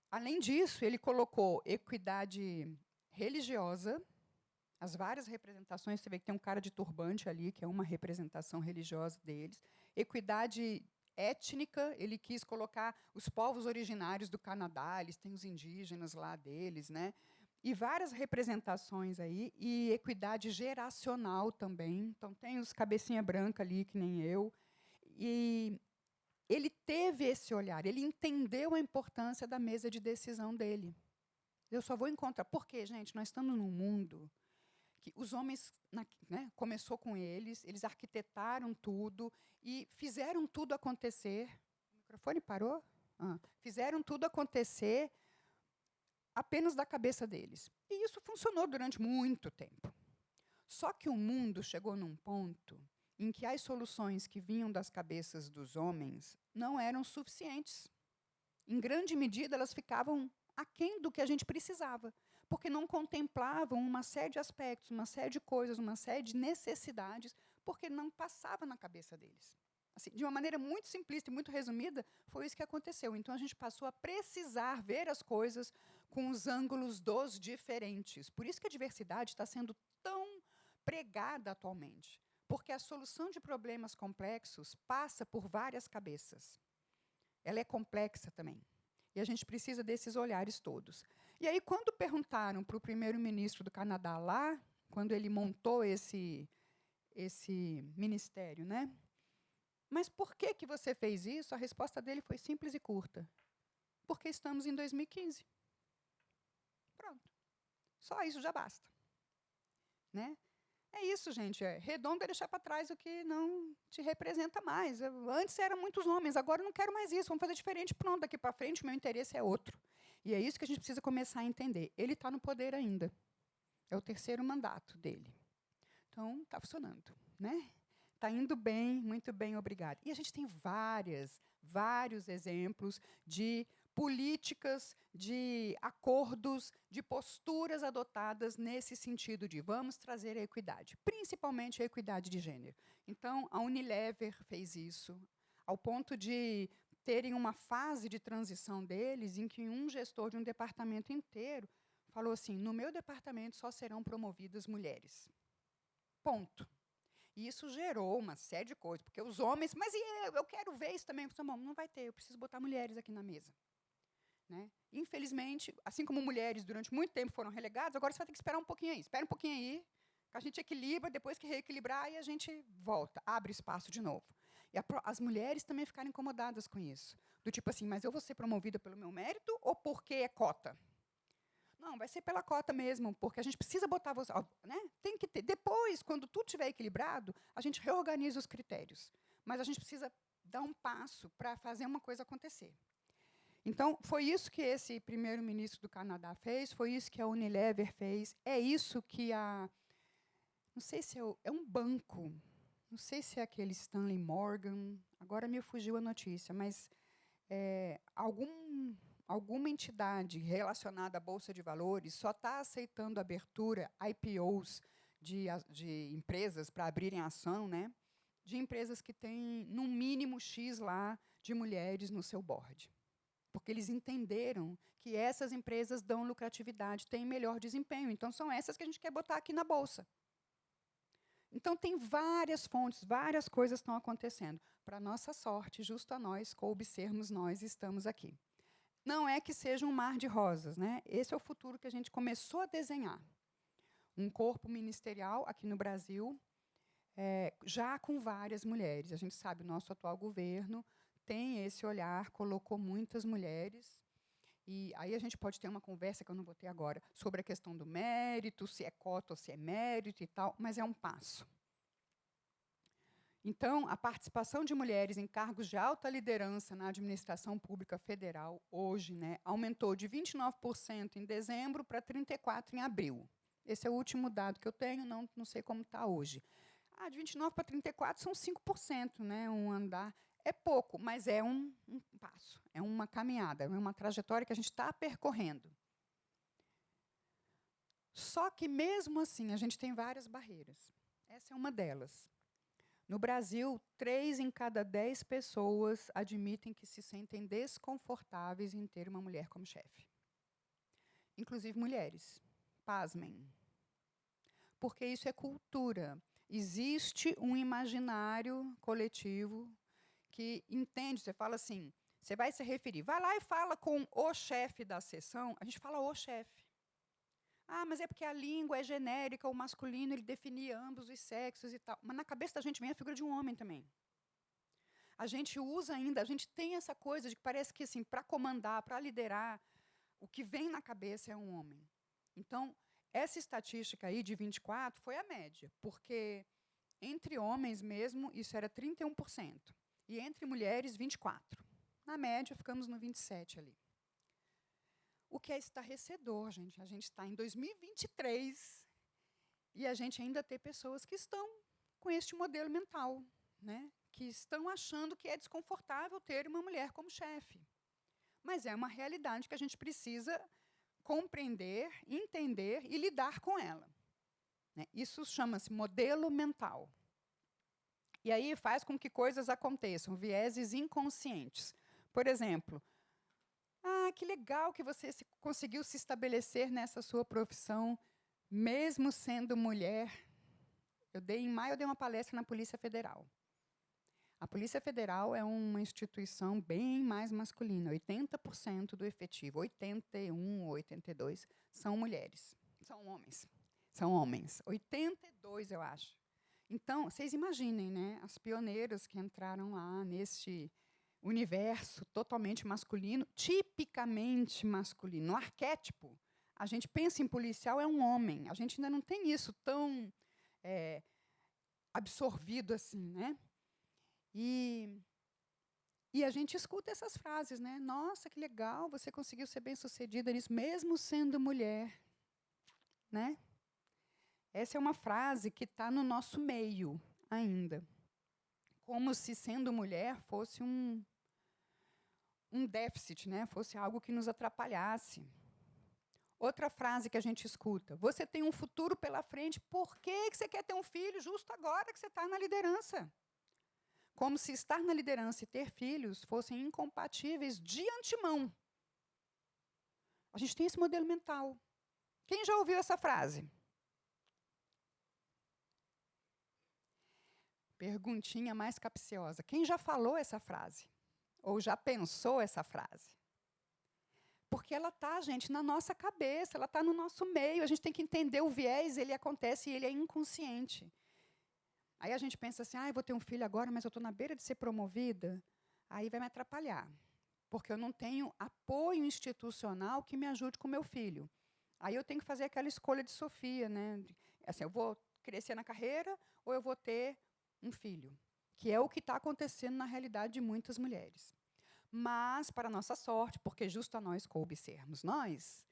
Além disso, ele colocou equidade religiosa, as várias representações, você vê que tem um cara de turbante ali, que é uma representação religiosa deles. Equidade étnica, ele quis colocar os povos originários do Canadá, eles têm os indígenas lá deles, né? e várias representações aí, e equidade geracional também. Então, tem os cabecinha branca ali, que nem eu. E ele teve esse olhar, ele entendeu a importância da mesa de decisão dele. Eu só vou encontrar. Por quê, gente? Nós estamos num mundo que os homens, né, começou com eles arquitetaram tudo e fizeram tudo acontecer. O microfone parou? Fizeram tudo acontecer apenas da cabeça deles. E isso funcionou durante muito tempo. Só que o mundo chegou num ponto em que as soluções que vinham das cabeças dos homens não eram suficientes. Em grande medida, elas ficavam aquém do que a gente precisava, porque não contemplavam uma série de aspectos, uma série de coisas, uma série de necessidades, porque não passava na cabeça deles. Assim, de uma maneira muito simplista e muito resumida, foi isso que aconteceu. Então, a gente passou a precisar ver as coisas com os ângulos dos diferentes. Por isso que a diversidade está sendo tão pregada atualmente, porque a solução de problemas complexos passa por várias cabeças. Ela é complexa também. E a gente precisa desses olhares todos. E aí, quando perguntaram para o primeiro-ministro do Canadá lá, quando ele montou esse ministério, né? Mas por que você fez isso? A resposta dele foi simples e curta. Porque estamos em 2015. Pronto. Só isso já basta. Né? É isso, gente. Redondo é deixar para trás o que não te representa mais. Antes eram muitos homens, agora eu não quero mais isso. Vamos fazer diferente. Pronto, daqui para frente o meu interesse é outro. E é isso que a gente precisa começar a entender. Ele está no poder ainda. É o 3º mandato dele. Então, está funcionando. Né? Está indo bem, muito bem, obrigada. E a gente tem vários exemplos de políticas, de acordos, de posturas adotadas nesse sentido de vamos trazer a equidade, principalmente a equidade de gênero. Então, a Unilever fez isso, ao ponto de terem uma fase de transição deles em que um gestor de um departamento inteiro falou assim, no meu departamento só serão promovidas mulheres. Ponto. E isso gerou uma série de coisas, porque os homens, mas eu quero ver isso também. Não vai ter, eu preciso botar mulheres aqui na mesa. Né? Infelizmente, assim como mulheres durante muito tempo foram relegadas, agora você vai ter que esperar um pouquinho aí. Espera um pouquinho aí, que a gente equilibra, depois que reequilibrar, aí a gente volta, abre espaço de novo. E as mulheres também ficaram incomodadas com isso. Do tipo assim, mas eu vou ser promovida pelo meu mérito ou porque é cota? Não, vai ser pela cota mesmo, porque a gente precisa botar você. Né? Tem que ter. Depois, quando tudo estiver equilibrado, a gente reorganiza os critérios. Mas a gente precisa dar um passo para fazer uma coisa acontecer. Então, foi isso que esse primeiro-ministro do Canadá fez, foi isso que a Unilever fez, é isso que a... Não sei se é um banco, não sei se é aquele Stanley Morgan, agora me fugiu a notícia, mas alguma entidade relacionada à Bolsa de Valores só está aceitando abertura, IPOs, de empresas para abrirem ação, né, de empresas que têm, no mínimo, X lá de mulheres no seu board. Porque eles entenderam que essas empresas dão lucratividade, têm melhor desempenho. Então, são essas que a gente quer botar aqui na Bolsa. Então, tem várias fontes, várias coisas estão acontecendo. Para nossa sorte, justo a nós, coube sermos nós, estamos aqui. Não é que seja um mar de rosas. Né? Esse é o futuro que a gente começou a desenhar. Um corpo ministerial aqui no Brasil, já com várias mulheres. A gente sabe, o nosso atual governo tem esse olhar, colocou muitas mulheres, e aí a gente pode ter uma conversa, que eu não vou ter agora, sobre a questão do mérito, se é cota ou se é mérito e tal, mas é um passo. Então, a participação de mulheres em cargos de alta liderança na administração pública federal, hoje, né, aumentou de 29% em dezembro para 34% em abril. Esse é o último dado que eu tenho, não sei como está hoje. De 29% para 34% são 5%, né, um andar. É pouco, mas é um passo, é uma caminhada, é uma trajetória que a gente está percorrendo. Só que, mesmo assim, a gente tem várias barreiras. Essa é uma delas. No Brasil, 3 em cada 10 pessoas admitem que se sentem desconfortáveis em ter uma mulher como chefe. Inclusive mulheres. Pasmem. Porque isso é cultura. Existe um imaginário coletivo que entende, você fala assim, você vai se referir, vai lá e fala com o chefe da sessão, a gente fala o chefe. Ah, mas é porque a língua é genérica, o masculino ele definia ambos os sexos e tal. Mas na cabeça da gente vem a figura de um homem também. A gente usa ainda, a gente tem essa coisa de que parece que assim, para comandar, para liderar, o que vem na cabeça é um homem. Então, essa estatística aí de 24 foi a média, porque entre homens mesmo, isso era 31%, e entre mulheres, 24%. Na média, ficamos no 27% ali. O que é estarrecedor, gente. A gente está em 2023 e a gente ainda tem pessoas que estão com este modelo mental, né? Que estão achando que é desconfortável ter uma mulher como chefe. Mas é uma realidade que a gente precisa compreender, entender e lidar com ela. Né? Isso chama-se modelo mental. E aí faz com que coisas aconteçam, vieses inconscientes. Por exemplo, que legal que você conseguiu se estabelecer nessa sua profissão, mesmo sendo mulher. Em maio eu dei uma palestra na Polícia Federal. A Polícia Federal é uma instituição bem mais masculina. 80% do efetivo, 81, 82, são mulheres. São homens. São homens. 82, eu acho. Então, vocês imaginem, né, as pioneiras que entraram lá neste universo totalmente masculino, tipicamente masculino. No arquétipo, a gente pensa em policial, é um homem. A gente ainda não tem isso tão absorvido assim, né? E a gente escuta essas frases, né? Nossa, que legal, você conseguiu ser bem-sucedida nisso, mesmo sendo mulher. Né? Essa é uma frase que está no nosso meio ainda. Como se sendo mulher fosse um déficit, né? Fosse algo que nos atrapalhasse. Outra frase que a gente escuta: você tem um futuro pela frente, por que você quer ter um filho justo agora que você está na liderança? Como se estar na liderança e ter filhos fossem incompatíveis de antemão. A gente tem esse modelo mental. Quem já ouviu essa frase? Perguntinha mais capciosa. Quem já falou essa frase? Ou já pensou essa frase? Porque ela está, gente, na nossa cabeça, ela está no nosso meio. A gente tem que entender o viés, ele acontece e ele é inconsciente. Aí a gente pensa assim, eu vou ter um filho agora, mas eu estou na beira de ser promovida. Aí vai me atrapalhar, porque eu não tenho apoio institucional que me ajude com o meu filho. Aí eu tenho que fazer aquela escolha de Sofia, né? Assim, eu vou crescer na carreira ou eu vou ter um filho, que é o que está acontecendo na realidade de muitas mulheres. Mas, para nossa sorte, porque justo a nós coube sermos nós,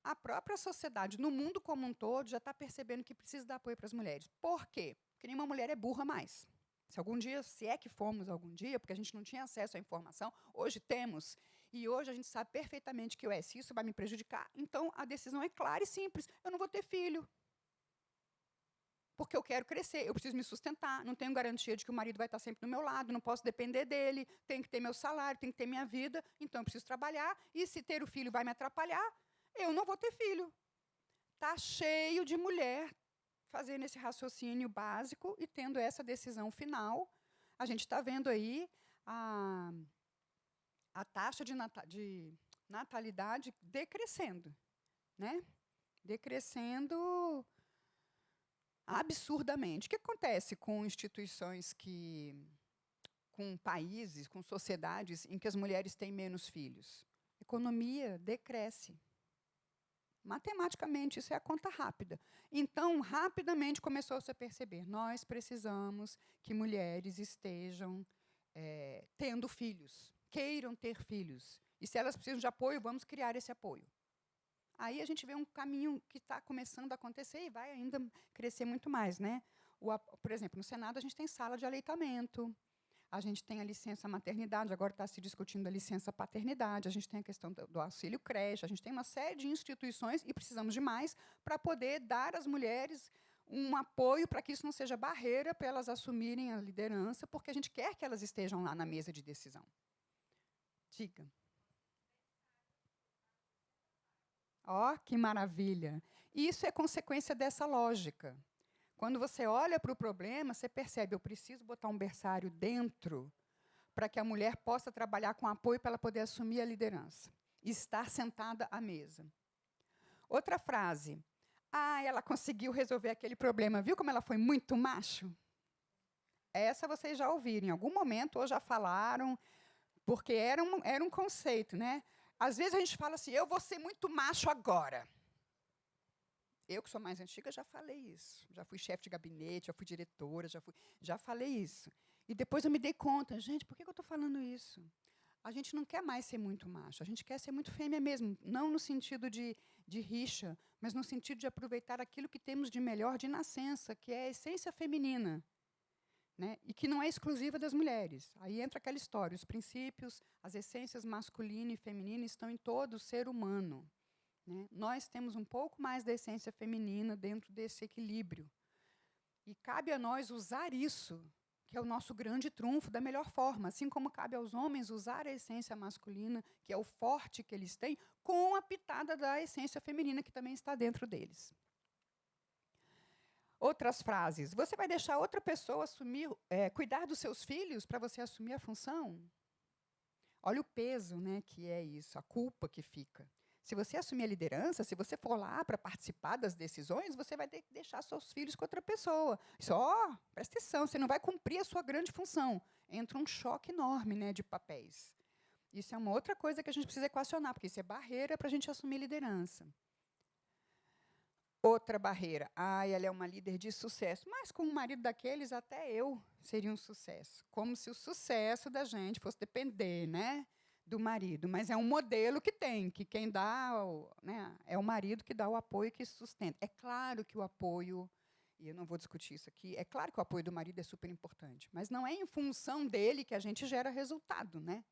a própria sociedade, no mundo como um todo, já está percebendo que precisa dar apoio para as mulheres. Por quê? Porque nenhuma mulher é burra mais. Se algum dia, se é que fomos algum dia, porque a gente não tinha acesso à informação, hoje temos. E hoje a gente sabe perfeitamente que se isso vai me prejudicar, então a decisão é clara e simples. Eu não vou ter filho. Porque eu quero crescer, eu preciso me sustentar, não tenho garantia de que o marido vai estar sempre do meu lado, não posso depender dele, tenho que ter meu salário, tenho que ter minha vida, então eu preciso trabalhar, e se ter o filho vai me atrapalhar, eu não vou ter filho. Está cheio de mulher fazendo esse raciocínio básico e tendo essa decisão final. A gente está vendo aí a taxa de natalidade decrescendo, né? Decrescendo absurdamente. O que acontece com instituições com países, com sociedades em que as mulheres têm menos filhos? A economia decresce. Matematicamente, isso é a conta rápida. Então, rapidamente começou-se a perceber, nós precisamos que mulheres estejam tendo filhos, queiram ter filhos. E se elas precisam de apoio, vamos criar esse apoio. Aí a gente vê um caminho que está começando a acontecer e vai ainda crescer muito mais. Né? Por exemplo, no Senado, a gente tem sala de aleitamento, a gente tem a licença maternidade, agora está se discutindo a licença paternidade, a gente tem a questão do auxílio creche, a gente tem uma série de instituições, e precisamos de mais, para poder dar às mulheres um apoio para que isso não seja barreira para elas assumirem a liderança, porque a gente quer que elas estejam lá na mesa de decisão. Diga. Que maravilha! Isso é consequência dessa lógica. Quando você olha para o problema, você percebe, eu preciso botar um berçário dentro para que a mulher possa trabalhar com apoio para ela poder assumir a liderança e estar sentada à mesa. Outra frase. Ah, ela conseguiu resolver aquele problema. Viu como ela foi muito macho? Essa vocês já ouviram em algum momento, ou já falaram, porque era um conceito, né? Às vezes a gente fala assim, eu vou ser muito macho agora. Eu, que sou mais antiga, já falei isso. Já fui chefe de gabinete, já fui diretora, já falei isso. E depois eu me dei conta, gente, por que eu estou falando isso? A gente não quer mais ser muito macho, a gente quer ser muito fêmea mesmo. Não no sentido de rixa, mas no sentido de aproveitar aquilo que temos de melhor de nascença, que é a essência feminina. Né? E que não é exclusiva das mulheres. Aí entra aquela história, os princípios, as essências masculina e feminina estão em todo o ser humano. Né? Nós temos um pouco mais da essência feminina dentro desse equilíbrio. E cabe a nós usar isso, que é o nosso grande trunfo, da melhor forma, assim como cabe aos homens usar a essência masculina, que é o forte que eles têm, com a pitada da essência feminina, que também está dentro deles. Outras frases. Você vai deixar outra pessoa cuidar dos seus filhos para você assumir a função? Olha o peso, né, que é isso, a culpa que fica. Se você assumir a liderança, se você for lá para participar das decisões, você vai ter que deixar seus filhos com outra pessoa. Só, presta atenção, você não vai cumprir a sua grande função. Entra um choque enorme, né, de papéis. Isso é uma outra coisa que a gente precisa equacionar, porque isso é barreira para a gente assumir liderança. Outra barreira. Ela é uma líder de sucesso. Mas com um marido daqueles, até eu seria um sucesso. Como se o sucesso da gente fosse depender, né, do marido. Mas é um modelo que tem, que quem dá, né, é o marido que dá o apoio que sustenta. É claro que o apoio, e eu não vou discutir isso aqui, é claro que o apoio do marido é super importante, mas não é em função dele que a gente gera resultado, né?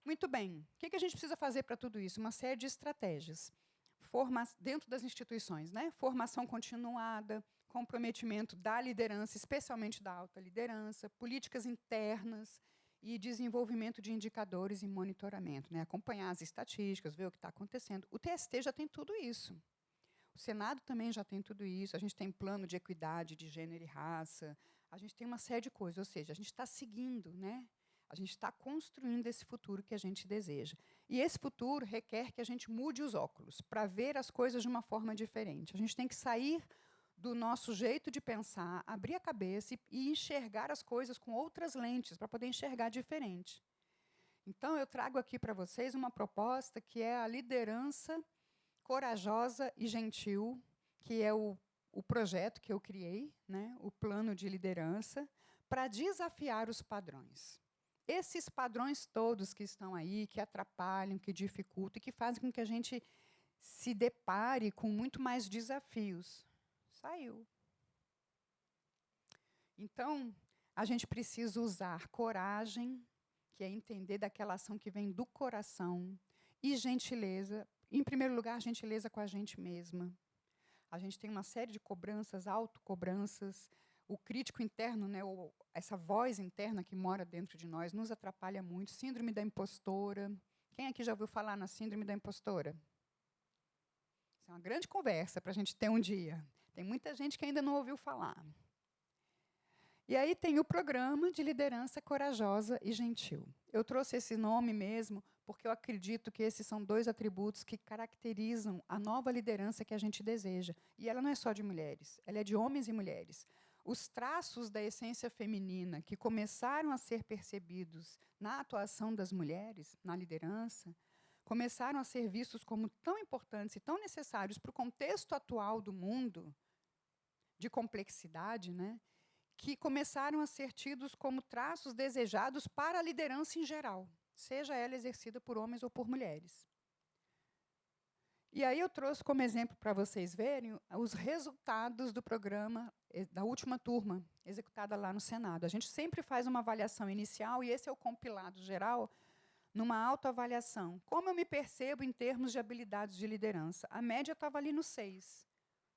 Muito bem. O que a gente precisa fazer para tudo isso? Uma série de estratégias. Dentro das instituições, né? Formação continuada, comprometimento da liderança, especialmente da alta liderança, políticas internas e desenvolvimento de indicadores e monitoramento, né? Acompanhar as estatísticas, ver o que está acontecendo. O TST já tem tudo isso. O Senado também já tem tudo isso. A gente tem plano de equidade de gênero e raça. A gente tem uma série de coisas. Ou seja, a gente está seguindo, né? A gente está construindo esse futuro que a gente deseja. E esse futuro requer que a gente mude os óculos para ver as coisas de uma forma diferente. A gente tem que sair do nosso jeito de pensar, abrir a cabeça e enxergar as coisas com outras lentes, para poder enxergar diferente. Então, eu trago aqui para vocês uma proposta que é a liderança corajosa e gentil, que é o projeto que eu criei, né, o plano de liderança, para desafiar os padrões. Esses padrões todos que estão aí, que atrapalham, que dificultam e que fazem com que a gente se depare com muito mais desafios. Saiu. Então, a gente precisa usar coragem, que é entender daquela ação que vem do coração, e gentileza. Em primeiro lugar, gentileza com a gente mesma. A gente tem uma série de cobranças, autocobranças. O crítico interno, né, essa voz interna que mora dentro de nós, nos atrapalha muito. Síndrome da impostora. Quem aqui já ouviu falar na síndrome da impostora? Isso é uma grande conversa para a gente ter um dia. Tem muita gente que ainda não ouviu falar. E aí tem o programa de liderança corajosa e gentil. Eu trouxe esse nome mesmo porque eu acredito que esses são dois atributos que caracterizam a nova liderança que a gente deseja. E ela não é só de mulheres, ela é de homens e mulheres. Os traços da essência feminina que começaram a ser percebidos na atuação das mulheres, na liderança, começaram a ser vistos como tão importantes e tão necessários para o contexto atual do mundo, de complexidade, né, que começaram a ser tidos como traços desejados para a liderança em geral, seja ela exercida por homens ou por mulheres. E aí eu trouxe como exemplo para vocês verem os resultados do programa da última turma, executada lá no Senado. A gente sempre faz uma avaliação inicial, e esse é o compilado geral, numa autoavaliação. Como eu me percebo em termos de habilidades de liderança? A média estava ali no 6.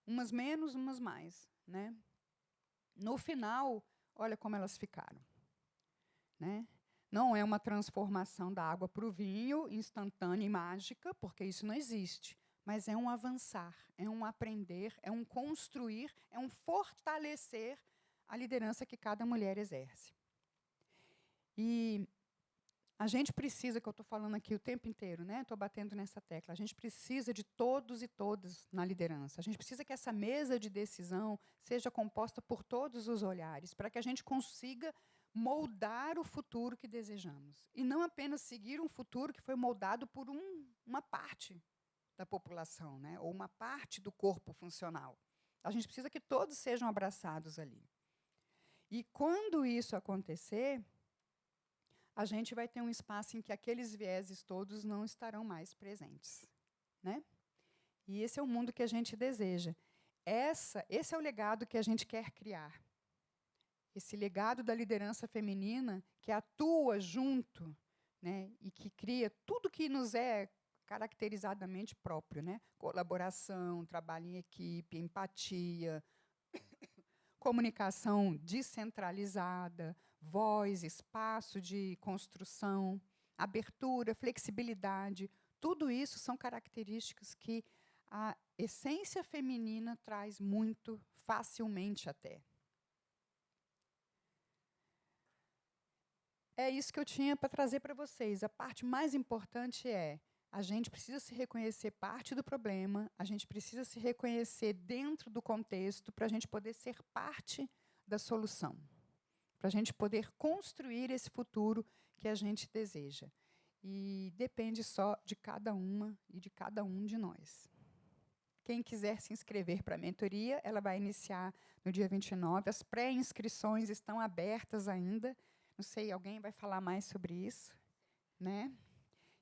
Umas menos, umas mais. Né? No final, olha como elas ficaram. Né? Não é uma transformação da água para o vinho, instantânea e mágica, porque isso não existe. Mas é um avançar, é um aprender, é um construir, é um fortalecer a liderança que cada mulher exerce. E A gente precisa, que eu estou falando aqui o tempo inteiro, né? Estou batendo nessa tecla. A gente precisa de todos e todas na liderança. A gente precisa que essa mesa de decisão seja composta por todos os olhares, para que a gente consiga moldar o futuro que desejamos. E não apenas seguir um futuro que foi moldado por uma parte da população, né? Ou uma parte do corpo funcional. A gente precisa que todos sejam abraçados ali. E quando isso acontecer, a gente vai ter um espaço em que aqueles vieses todos não estarão mais presentes, né? E esse é o mundo que a gente deseja. Esse é o legado que a gente quer criar. Esse legado da liderança feminina que atua junto, né, e que cria tudo que nos é caracterizadamente próprio, né? Colaboração, trabalho em equipe, empatia, comunicação descentralizada, voz, espaço de construção, abertura, flexibilidade. Tudo isso são características que a essência feminina traz muito facilmente até. É isso que eu tinha para trazer para vocês. A parte mais importante é: a gente precisa se reconhecer parte do problema, a gente precisa se reconhecer dentro do contexto para a gente poder ser parte da solução, para a gente poder construir esse futuro que a gente deseja. E depende só de cada uma e de cada um de nós. Quem quiser se inscrever para a mentoria, ela vai iniciar no dia 29. As pré-inscrições estão abertas ainda. Não sei, alguém vai falar mais sobre isso, né?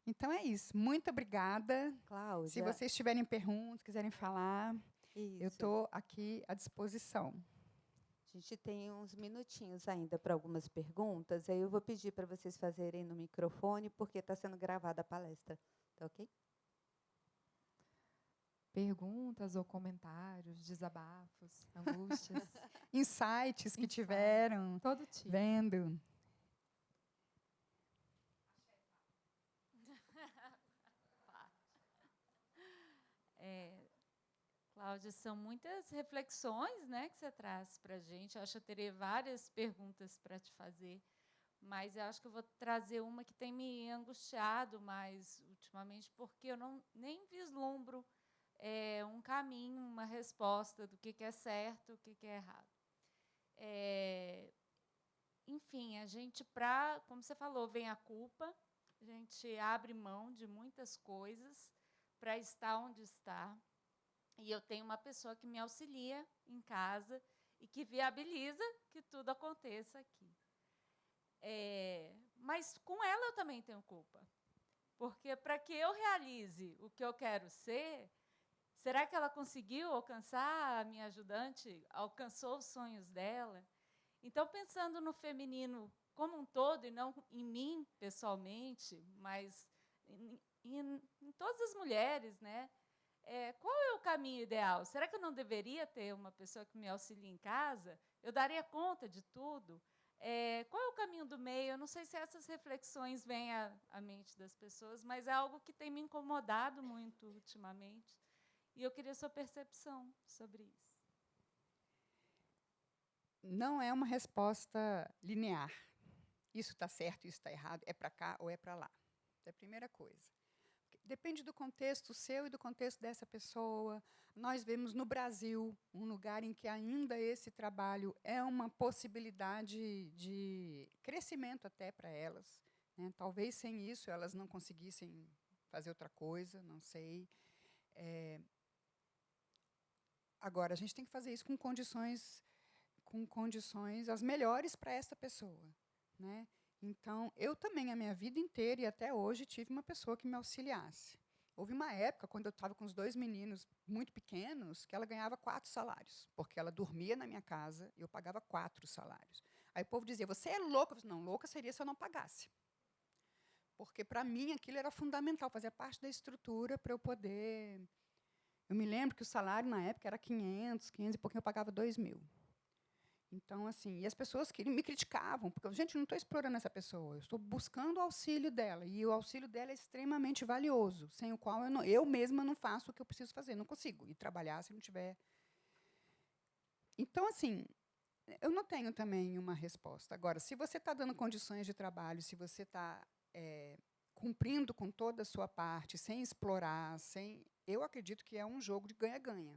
Então é isso. Muito obrigada. Cláudia. Se vocês tiverem perguntas, quiserem falar, Isso. eu estou aqui à disposição. A gente tem uns minutinhos ainda para algumas perguntas. Aí eu vou pedir para vocês fazerem no microfone, porque está sendo gravada a palestra. Tá ok? Perguntas ou comentários, desabafos, angústias. Insights que tiveram, Todo tipo. vendo. Cláudia, são muitas reflexões, né, que você traz para a gente. Eu acho que eu teria várias perguntas para te fazer, mas eu acho que eu vou trazer uma que tem me angustiado mais ultimamente, porque eu nem vislumbro um caminho, uma resposta do que é certo, o que é errado. Enfim, a gente, como você falou, vem a culpa, a gente abre mão de muitas coisas para estar onde está. E eu tenho uma pessoa que me auxilia em casa e que viabiliza que tudo aconteça aqui. Mas com ela eu também tenho culpa. Porque para que eu realize o que eu quero ser, será que ela conseguiu alcançar, a minha ajudante alcançou os sonhos dela? Então, pensando no feminino como um todo, e não em mim pessoalmente, mas em todas as mulheres, né? Qual é o caminho ideal? Será que eu não deveria ter uma pessoa que me auxilie em casa? Eu daria conta de tudo? Qual é o caminho do meio? Eu não sei se essas reflexões vêm à mente das pessoas, mas é algo que tem me incomodado muito ultimamente. E eu queria sua percepção sobre isso. Não é uma resposta linear. Isso está certo, isso está errado, é para cá ou é para lá. Essa é a primeira coisa. Depende do contexto seu e do contexto dessa pessoa. Nós vemos no Brasil um lugar em que ainda esse trabalho é uma possibilidade de crescimento até para elas, né? Talvez sem isso elas não conseguissem fazer outra coisa, não sei. Agora, a gente tem que fazer isso com condições as melhores para essa pessoa, né? Então, eu também, a minha vida inteira e até hoje, tive uma pessoa que me auxiliasse. Houve uma época, quando eu estava com os 2 meninos muito pequenos, que ela ganhava 4 salários, porque ela dormia na minha casa e eu pagava 4 salários. Aí o povo dizia, você é louca? Eu disse, não, louca seria se eu não pagasse. Porque, para mim, aquilo era fundamental, fazia parte da estrutura para eu poder... Eu me lembro que o salário, na época, era 500 e pouquinho, eu pagava 2.000. Então, assim, e as pessoas que me criticavam, porque, gente, eu não estou explorando essa pessoa, eu estou buscando o auxílio dela, e o auxílio dela é extremamente valioso, sem o qual eu mesma não faço o que eu preciso fazer, não consigo ir trabalhar se não tiver. Então, assim, eu não tenho também uma resposta. Agora, se você está dando condições de trabalho, se você está cumprindo com toda a sua parte, sem explorar, eu acredito que é um jogo de ganha-ganha.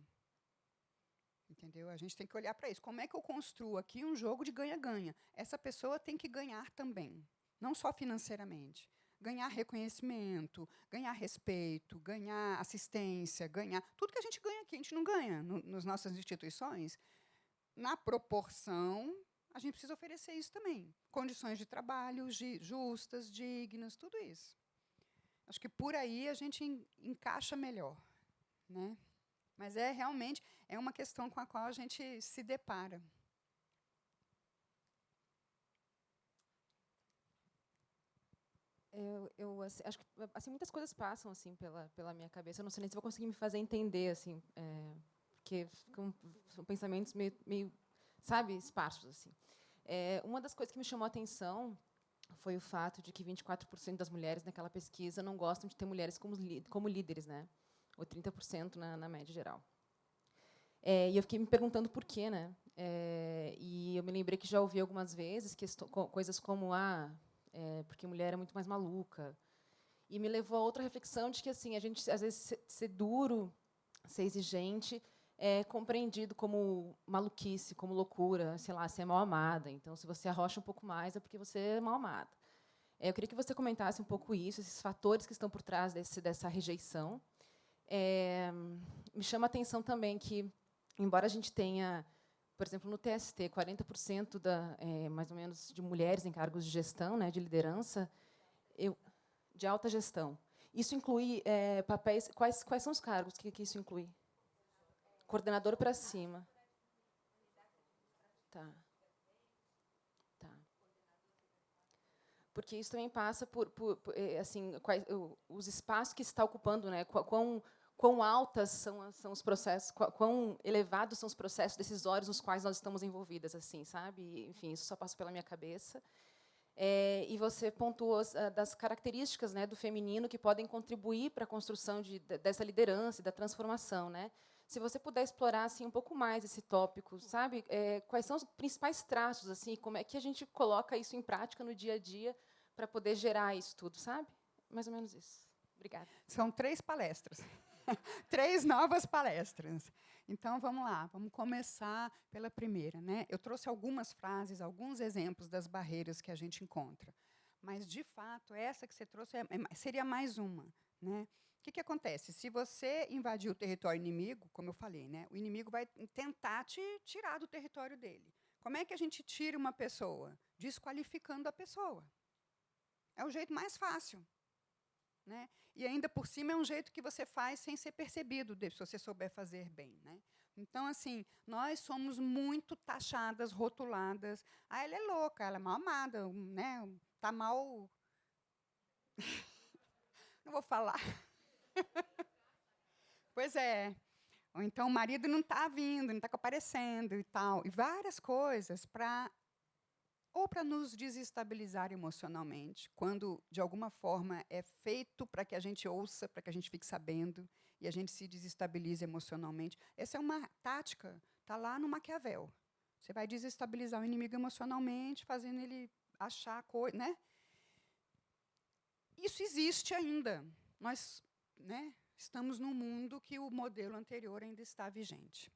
Entendeu? A gente tem que olhar para isso. Como é que eu construo aqui um jogo de ganha-ganha? Essa pessoa tem que ganhar também, não só financeiramente. Ganhar reconhecimento, ganhar respeito, ganhar assistência, ganhar... Tudo que a gente ganha aqui, a gente não ganha nas nossas instituições. Na proporção, a gente precisa oferecer isso também. Condições de trabalho justas, dignas, tudo isso. Acho que por aí a gente encaixa melhor, né? Mas realmente é uma questão com a qual a gente se depara. Acho que assim, muitas coisas passam assim pela minha cabeça. Eu não sei nem se vou conseguir me fazer entender, assim, porque são pensamentos meio, sabe, esparsos assim. Uma das coisas que me chamou a atenção foi o fato de que 24% das mulheres naquela pesquisa não gostam de ter mulheres como líderes, né? Ou 30% na média geral. E eu fiquei me perguntando por quê, né? E eu me lembrei que já ouvi algumas vezes coisas como porque mulher é muito mais maluca. E me levou a outra reflexão de que assim, a gente às vezes ser duro, ser exigente é compreendido como maluquice, como loucura, sei lá, ser mal amada. Então, se você arrocha um pouco mais é porque você é mal amada. Eu queria que você comentasse um pouco isso, esses fatores que estão por trás dessa rejeição. Me chama a atenção também que, embora a gente tenha, por exemplo, no TST, 40% mais ou menos de mulheres em cargos de gestão, né, de liderança, de alta gestão. Isso inclui papéis... Quais são os cargos que isso inclui? Coordenador para cima. Tá. Porque isso também passa por assim, os espaços que se está ocupando, né? Quão altas são os processos, quão elevados são os processos decisórios nos quais nós estamos envolvidas, assim, sabe? Enfim, isso só passa pela minha cabeça. E você pontuou das características, né, do feminino que podem contribuir para a construção dessa liderança e da transformação, né? Se você puder explorar assim um pouco mais esse tópico, sabe? Quais são os principais traços, assim, como é que a gente coloca isso em prática no dia a dia para poder gerar isso tudo, sabe? Mais ou menos isso. Obrigada. São 3 palestras. 3 novas palestras. Então, vamos lá. Vamos começar pela primeira, né? Eu trouxe algumas frases, alguns exemplos das barreiras que a gente encontra. Mas, de fato, essa que você trouxe seria mais uma, né? O que acontece? Se você invadir o território inimigo, como eu falei, né, o inimigo vai tentar te tirar do território dele. Como é que a gente tira uma pessoa? Desqualificando a pessoa. É o jeito mais fácil. Né? E, ainda por cima, é um jeito que você faz sem ser percebido, se você souber fazer bem. Né? Então, assim, nós somos muito taxadas, rotuladas. Ela é louca, ela é mal amada, né? Está mal... Não vou falar. Pois é. Ou então o marido não está vindo, não está aparecendo e tal. E várias coisas para nos desestabilizar emocionalmente, quando, de alguma forma, é feito para que a gente ouça, para que a gente fique sabendo, e a gente se desestabilize emocionalmente. Essa é uma tática, está lá no Maquiavel. Você vai desestabilizar o inimigo emocionalmente, fazendo ele achar coisa, né? Isso existe ainda. Nós, né, estamos num mundo que o modelo anterior ainda está vigente.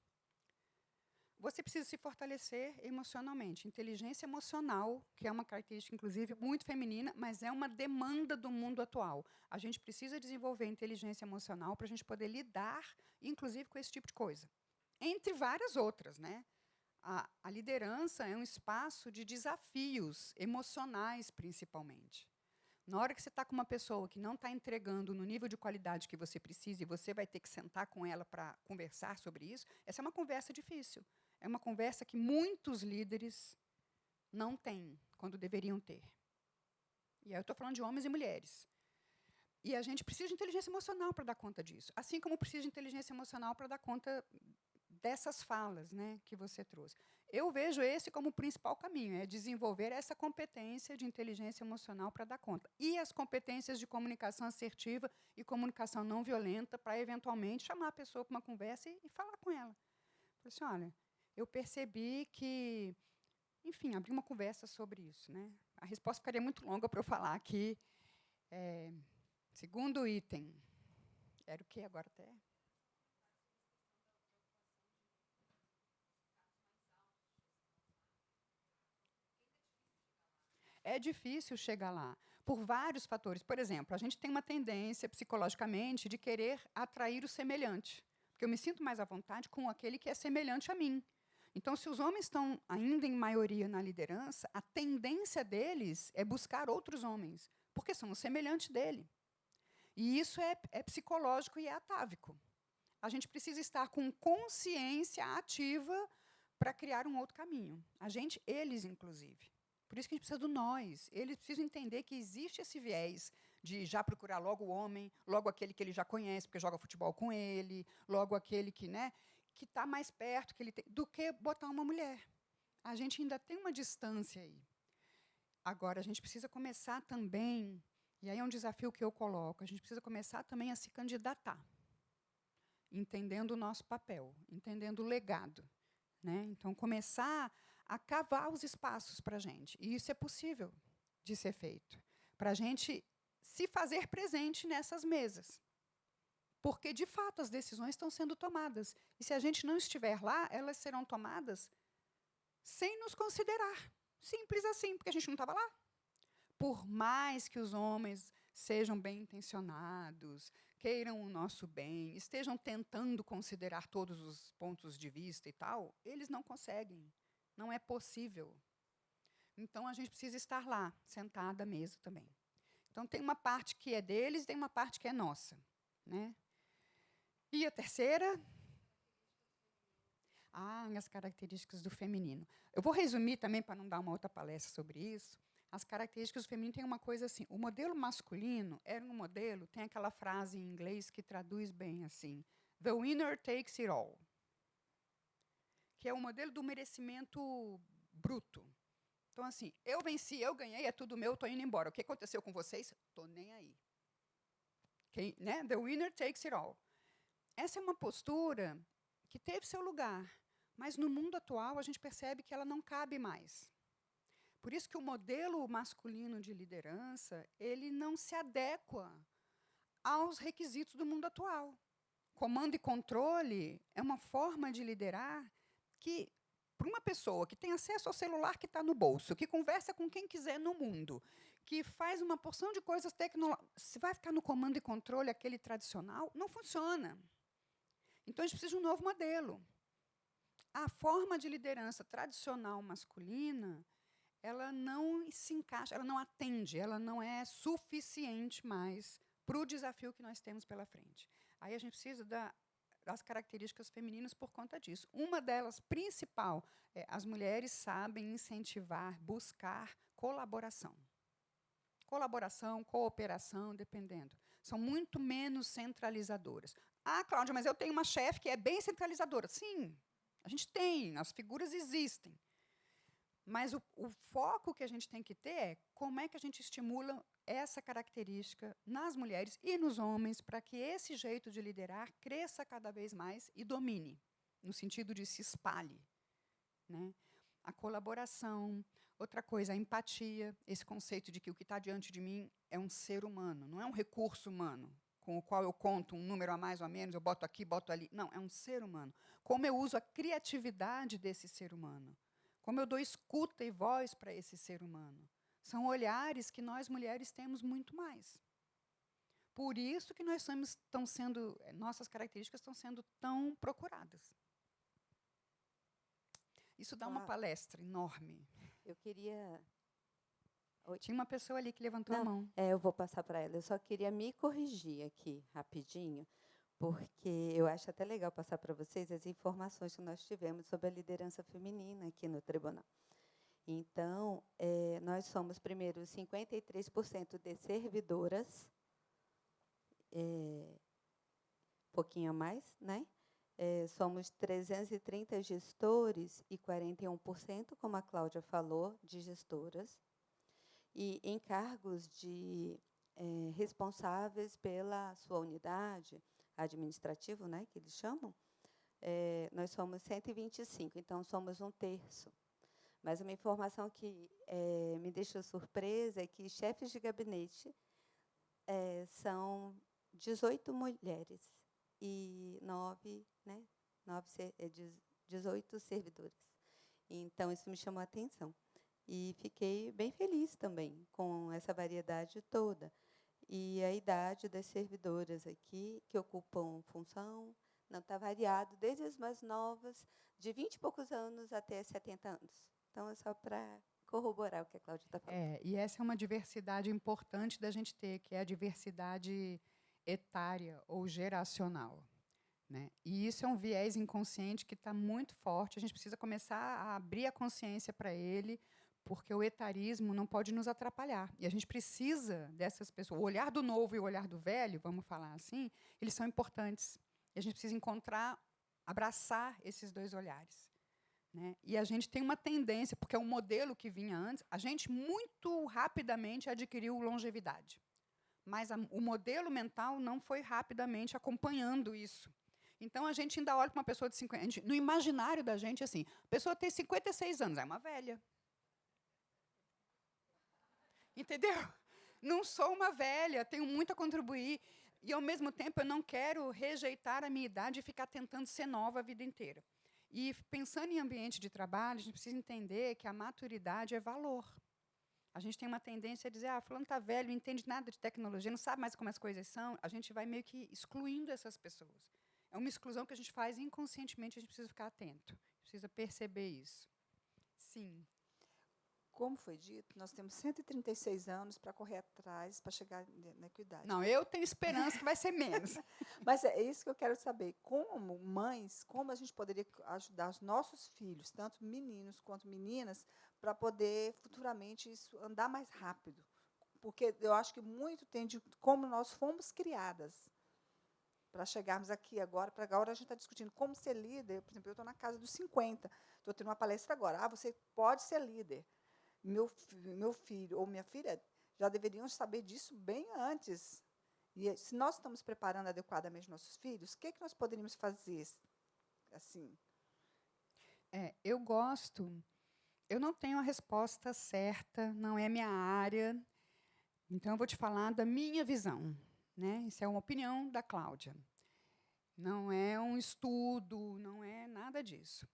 Você precisa se fortalecer emocionalmente. Inteligência emocional, que é uma característica, inclusive, muito feminina, mas é uma demanda do mundo atual. A gente precisa desenvolver inteligência emocional para a gente poder lidar, inclusive, com esse tipo de coisa. Entre várias outras, né? A liderança é um espaço de desafios emocionais, principalmente. Na hora que você está com uma pessoa que não está entregando no nível de qualidade que você precisa e você vai ter que sentar com ela para conversar sobre isso, essa é uma conversa difícil. É uma conversa que muitos líderes não têm, quando deveriam ter. E aí eu estou falando de homens e mulheres. E a gente precisa de inteligência emocional para dar conta disso. Assim como precisa de inteligência emocional para dar conta dessas falas, né, que você trouxe. Eu vejo esse como o principal caminho, é desenvolver essa competência de inteligência emocional para dar conta. E as competências de comunicação assertiva e comunicação não violenta para, eventualmente, chamar a pessoa para uma conversa e falar com ela. Falei assim, olha, eu percebi que... Enfim, abrir uma conversa sobre isso. Né? A resposta ficaria muito longa para eu falar aqui. Segundo item. Era o que agora até? É difícil chegar lá, por vários fatores. Por exemplo, a gente tem uma tendência, psicologicamente, de querer atrair o semelhante. Porque eu me sinto mais à vontade com aquele que é semelhante a mim. Então, se os homens estão ainda em maioria na liderança, a tendência deles é buscar outros homens, porque são o semelhante dele. E isso é psicológico e é atávico. A gente precisa estar com consciência ativa para criar um outro caminho. Eles, inclusive. Por isso que a gente precisa do nós. Eles precisam entender que existe esse viés de já procurar logo o homem, logo aquele que ele já conhece, porque joga futebol com ele, logo aquele que está mais perto do que botar uma mulher. A gente ainda tem uma distância aí. Agora, a gente precisa começar também, e aí é um desafio que eu coloco, a gente precisa começar também a se candidatar, entendendo o nosso papel, entendendo o legado. Né? Então, começar a cavar os espaços para a gente. E isso é possível de ser feito. Para a gente se fazer presente nessas mesas. Porque, de fato, as decisões estão sendo tomadas. E, se a gente não estiver lá, elas serão tomadas sem nos considerar. Simples assim, porque a gente não estava lá. Por mais que os homens sejam bem-intencionados, queiram o nosso bem, estejam tentando considerar todos os pontos de vista e tal, eles não conseguem. Não é possível. Então, a gente precisa estar lá, sentada à mesa também. Então, tem uma parte que é deles e tem uma parte que é nossa. Né? E a terceira? As características do feminino. Eu vou resumir também, para não dar uma outra palestra sobre isso. As características do feminino têm uma coisa assim. O modelo masculino era um modelo, tem aquela frase em inglês que traduz bem assim, "The winner takes it all", que é o modelo do merecimento bruto. Então, assim, eu venci, eu ganhei, é tudo meu, estou indo embora. O que aconteceu com vocês? Estou nem aí. Né? The winner takes it all. Essa é uma postura que teve seu lugar, mas no mundo atual a gente percebe que ela não cabe mais. Por isso que o modelo masculino de liderança, ele não se adequa aos requisitos do mundo atual. Comando e controle é uma forma de liderar que, para uma pessoa que tem acesso ao celular que está no bolso, que conversa com quem quiser no mundo, que faz uma porção de coisas tecnológicas, se vai ficar no comando e controle aquele tradicional, não funciona. Então, a gente precisa de um novo modelo. A forma de liderança tradicional masculina, ela não se encaixa, ela não atende, ela não é suficiente mais para o desafio que nós temos pela frente. Aí a gente precisa das características femininas por conta disso. Uma delas, principal, é as mulheres sabem incentivar, buscar colaboração. Colaboração, cooperação, dependendo. São muito menos centralizadoras. Cláudia, mas eu tenho uma chefe que é bem centralizadora. Sim, a gente tem, as figuras existem. Mas o foco que a gente tem que ter é como é que a gente estimula essa característica nas mulheres e nos homens para que esse jeito de liderar cresça cada vez mais e domine, no sentido de se espalhe. Né? A colaboração, outra coisa, a empatia, esse conceito de que o que está diante de mim é um ser humano, não é um recurso humano, com o qual eu conto um número a mais ou a menos, eu boto aqui, boto ali. Não, é um ser humano. Como eu uso a criatividade desse ser humano. Como eu dou escuta e voz para esse ser humano. São olhares que nós, mulheres, temos muito mais. Por isso que nossas características estão sendo tão procuradas. Isso dá uma palestra enorme. Eu queria... Tinha uma pessoa ali que levantou a mão. Eu vou passar para ela. Eu só queria me corrigir aqui, rapidinho, porque eu acho até legal passar para vocês as informações que nós tivemos sobre a liderança feminina aqui no tribunal. Então, nós somos, primeiro, 53% de servidoras, pouquinho a mais, né? Somos 330 gestores e 41%, como a Cláudia falou, de gestoras. E em cargos de responsáveis pela sua unidade, administrativo, né, que eles chamam, nós somos 125, então somos 1/3. Mas uma informação que me deixou surpresa é que chefes de gabinete São 18 mulheres e 9, né, 18 servidoras. Então, isso me chamou a atenção. E fiquei bem feliz também com essa variedade toda. E a idade das servidoras aqui, que ocupam função, não está variado, desde as mais novas, de 20 e poucos anos até 70 anos. Então, é só para corroborar o que a Cláudia está falando. E essa é uma diversidade importante da gente ter, que é a diversidade etária ou geracional. Né? E isso é um viés inconsciente que está muito forte. A gente precisa começar a abrir a consciência para ele, porque o etarismo não pode nos atrapalhar. E a gente precisa dessas pessoas. O olhar do novo e o olhar do velho, vamos falar assim, eles são importantes. E a gente precisa encontrar, abraçar esses dois olhares. Né? E a gente tem uma tendência, porque é um modelo que vinha antes, a gente muito rapidamente adquiriu longevidade. Mas o modelo mental não foi rapidamente acompanhando isso. Então, a gente ainda olha para uma pessoa de 50... no imaginário da gente, assim, a pessoa tem 56 anos, é uma velha. Entendeu? Não sou uma velha, tenho muito a contribuir. E, ao mesmo tempo, eu não quero rejeitar a minha idade e ficar tentando ser nova a vida inteira. E, pensando em ambiente de trabalho, a gente precisa entender que a maturidade é valor. A gente tem uma tendência a dizer, fulano está velho, não entende nada de tecnologia, não sabe mais como as coisas são. A gente vai meio que excluindo essas pessoas. É uma exclusão que a gente faz inconscientemente, a gente precisa ficar atento, precisa perceber isso. Sim. Como foi dito, nós temos 136 anos para correr atrás, para chegar na equidade. Não, eu tenho esperança que vai ser menos. Mas é isso que eu quero saber. Como mães, como a gente poderia ajudar os nossos filhos, tanto meninos quanto meninas, para poder futuramente isso andar mais rápido? Porque eu acho que muito tem de como nós fomos criadas para chegarmos aqui agora. Para agora a gente está discutindo como ser líder. Por exemplo, eu estou na casa dos 50, estou tendo uma palestra agora. Você pode ser líder. Meu filho ou minha filha já deveriam saber disso bem antes. E se nós estamos preparando adequadamente nossos filhos, o que nós poderíamos fazer assim? Eu não tenho a resposta certa, não é minha área, então eu vou te falar da minha visão. Né? Isso é uma opinião da Cláudia. Não é um estudo, não é nada disso.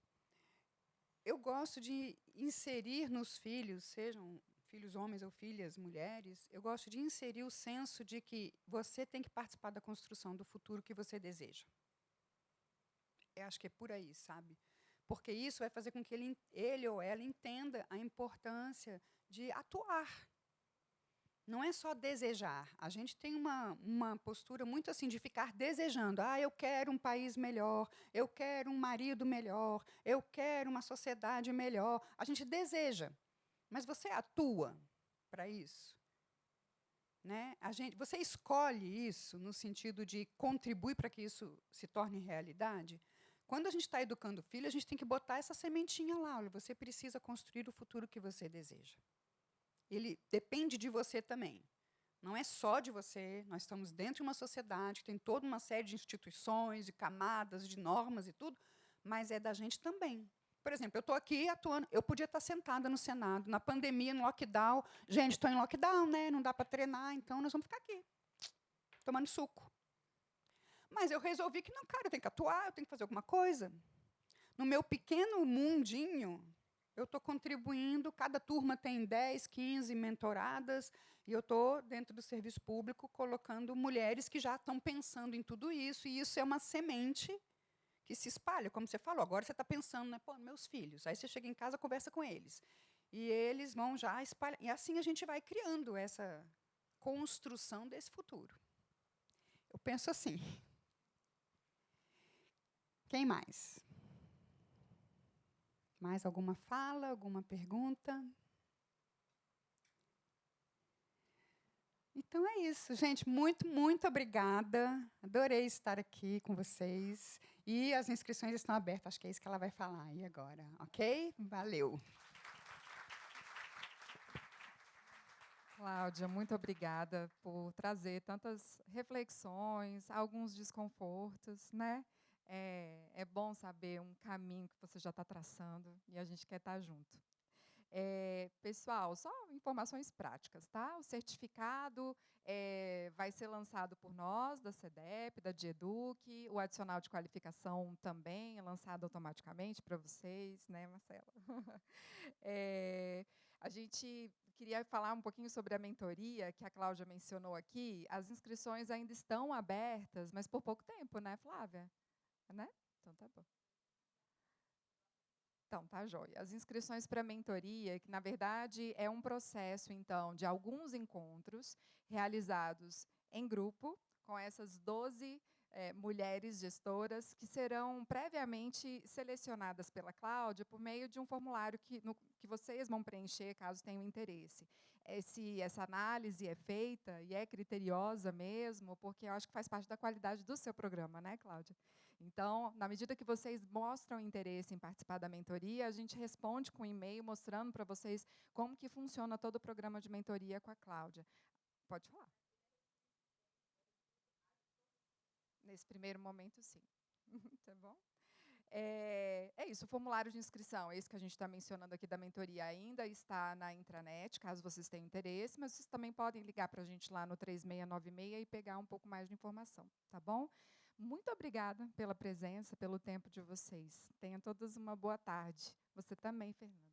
Eu gosto de inserir nos filhos, sejam filhos homens ou filhas mulheres, eu gosto de inserir o senso de que você tem que participar da construção do futuro que você deseja. Eu acho que é por aí, sabe? Porque isso vai fazer com que ele ou ela entenda a importância de atuar. Não é só desejar. A gente tem uma postura muito assim de ficar desejando. Eu quero um país melhor, eu quero um marido melhor, eu quero uma sociedade melhor. A gente deseja, mas você atua para isso? Né? Você escolhe isso no sentido de contribuir para que isso se torne realidade? Quando a gente está educando o filho, a gente tem que botar essa sementinha lá. Olha, você precisa construir o futuro que você deseja. Ele depende de você também. Não é só de você. Nós estamos dentro de uma sociedade que tem toda uma série de instituições, de camadas, de normas e tudo, mas é da gente também. Por exemplo, eu estou aqui atuando, eu podia estar sentada no Senado, na pandemia, no lockdown. Gente, estou em lockdown, né? Não dá para treinar, então nós vamos ficar aqui, tomando suco. Mas eu resolvi que, não, cara, eu tenho que atuar, eu tenho que fazer alguma coisa. No meu pequeno mundinho, eu estou contribuindo, cada turma tem 10, 15 mentoradas, e eu estou, dentro do serviço público, colocando mulheres que já estão pensando em tudo isso, e isso é uma semente que se espalha, como você falou. Agora você está pensando, né, meus filhos. Aí você chega em casa, conversa com eles. E eles vão já espalhar. E assim a gente vai criando essa construção desse futuro. Eu penso assim. Quem mais? Mais alguma fala, alguma pergunta? Então é isso, gente. Muito, muito obrigada. Adorei estar aqui com vocês. E as inscrições estão abertas. Acho que é isso que ela vai falar aí agora. Ok? Valeu. Cláudia, muito obrigada por trazer tantas reflexões, alguns desconfortos, né? É bom saber um caminho que você já está traçando e a gente quer estar junto. Pessoal, só informações práticas, tá? O certificado vai ser lançado por nós, da CEDEP, da DIEDUC, o adicional de qualificação também é lançado automaticamente para vocês, né, Marcela? A gente queria falar um pouquinho sobre a mentoria, que a Cláudia mencionou aqui. As inscrições ainda estão abertas, mas por pouco tempo, né, Flávia? Né? Então, tá bom. Então, tá joia. As inscrições para a mentoria, que na verdade é um processo, então, de alguns encontros realizados em grupo, com essas 12 mulheres gestoras, que serão previamente selecionadas pela Cláudia por meio de um formulário que vocês vão preencher, caso tenham interesse. Essa análise é feita e é criteriosa mesmo, porque eu acho que faz parte da qualidade do seu programa, né, Cláudia? Então, na medida que vocês mostram interesse em participar da mentoria, a gente responde com um e-mail mostrando para vocês como que funciona todo o programa de mentoria com a Cláudia. Pode falar. Nesse primeiro momento, sim. Tá bom? É isso, o formulário de inscrição, esse que a gente está mencionando aqui da mentoria, ainda está na intranet, caso vocês tenham interesse, mas vocês também podem ligar para a gente lá no 3696 e pegar um pouco mais de informação, tá bom? Muito obrigada pela presença, pelo tempo de vocês. Tenham todos uma boa tarde. Você também, Fernanda.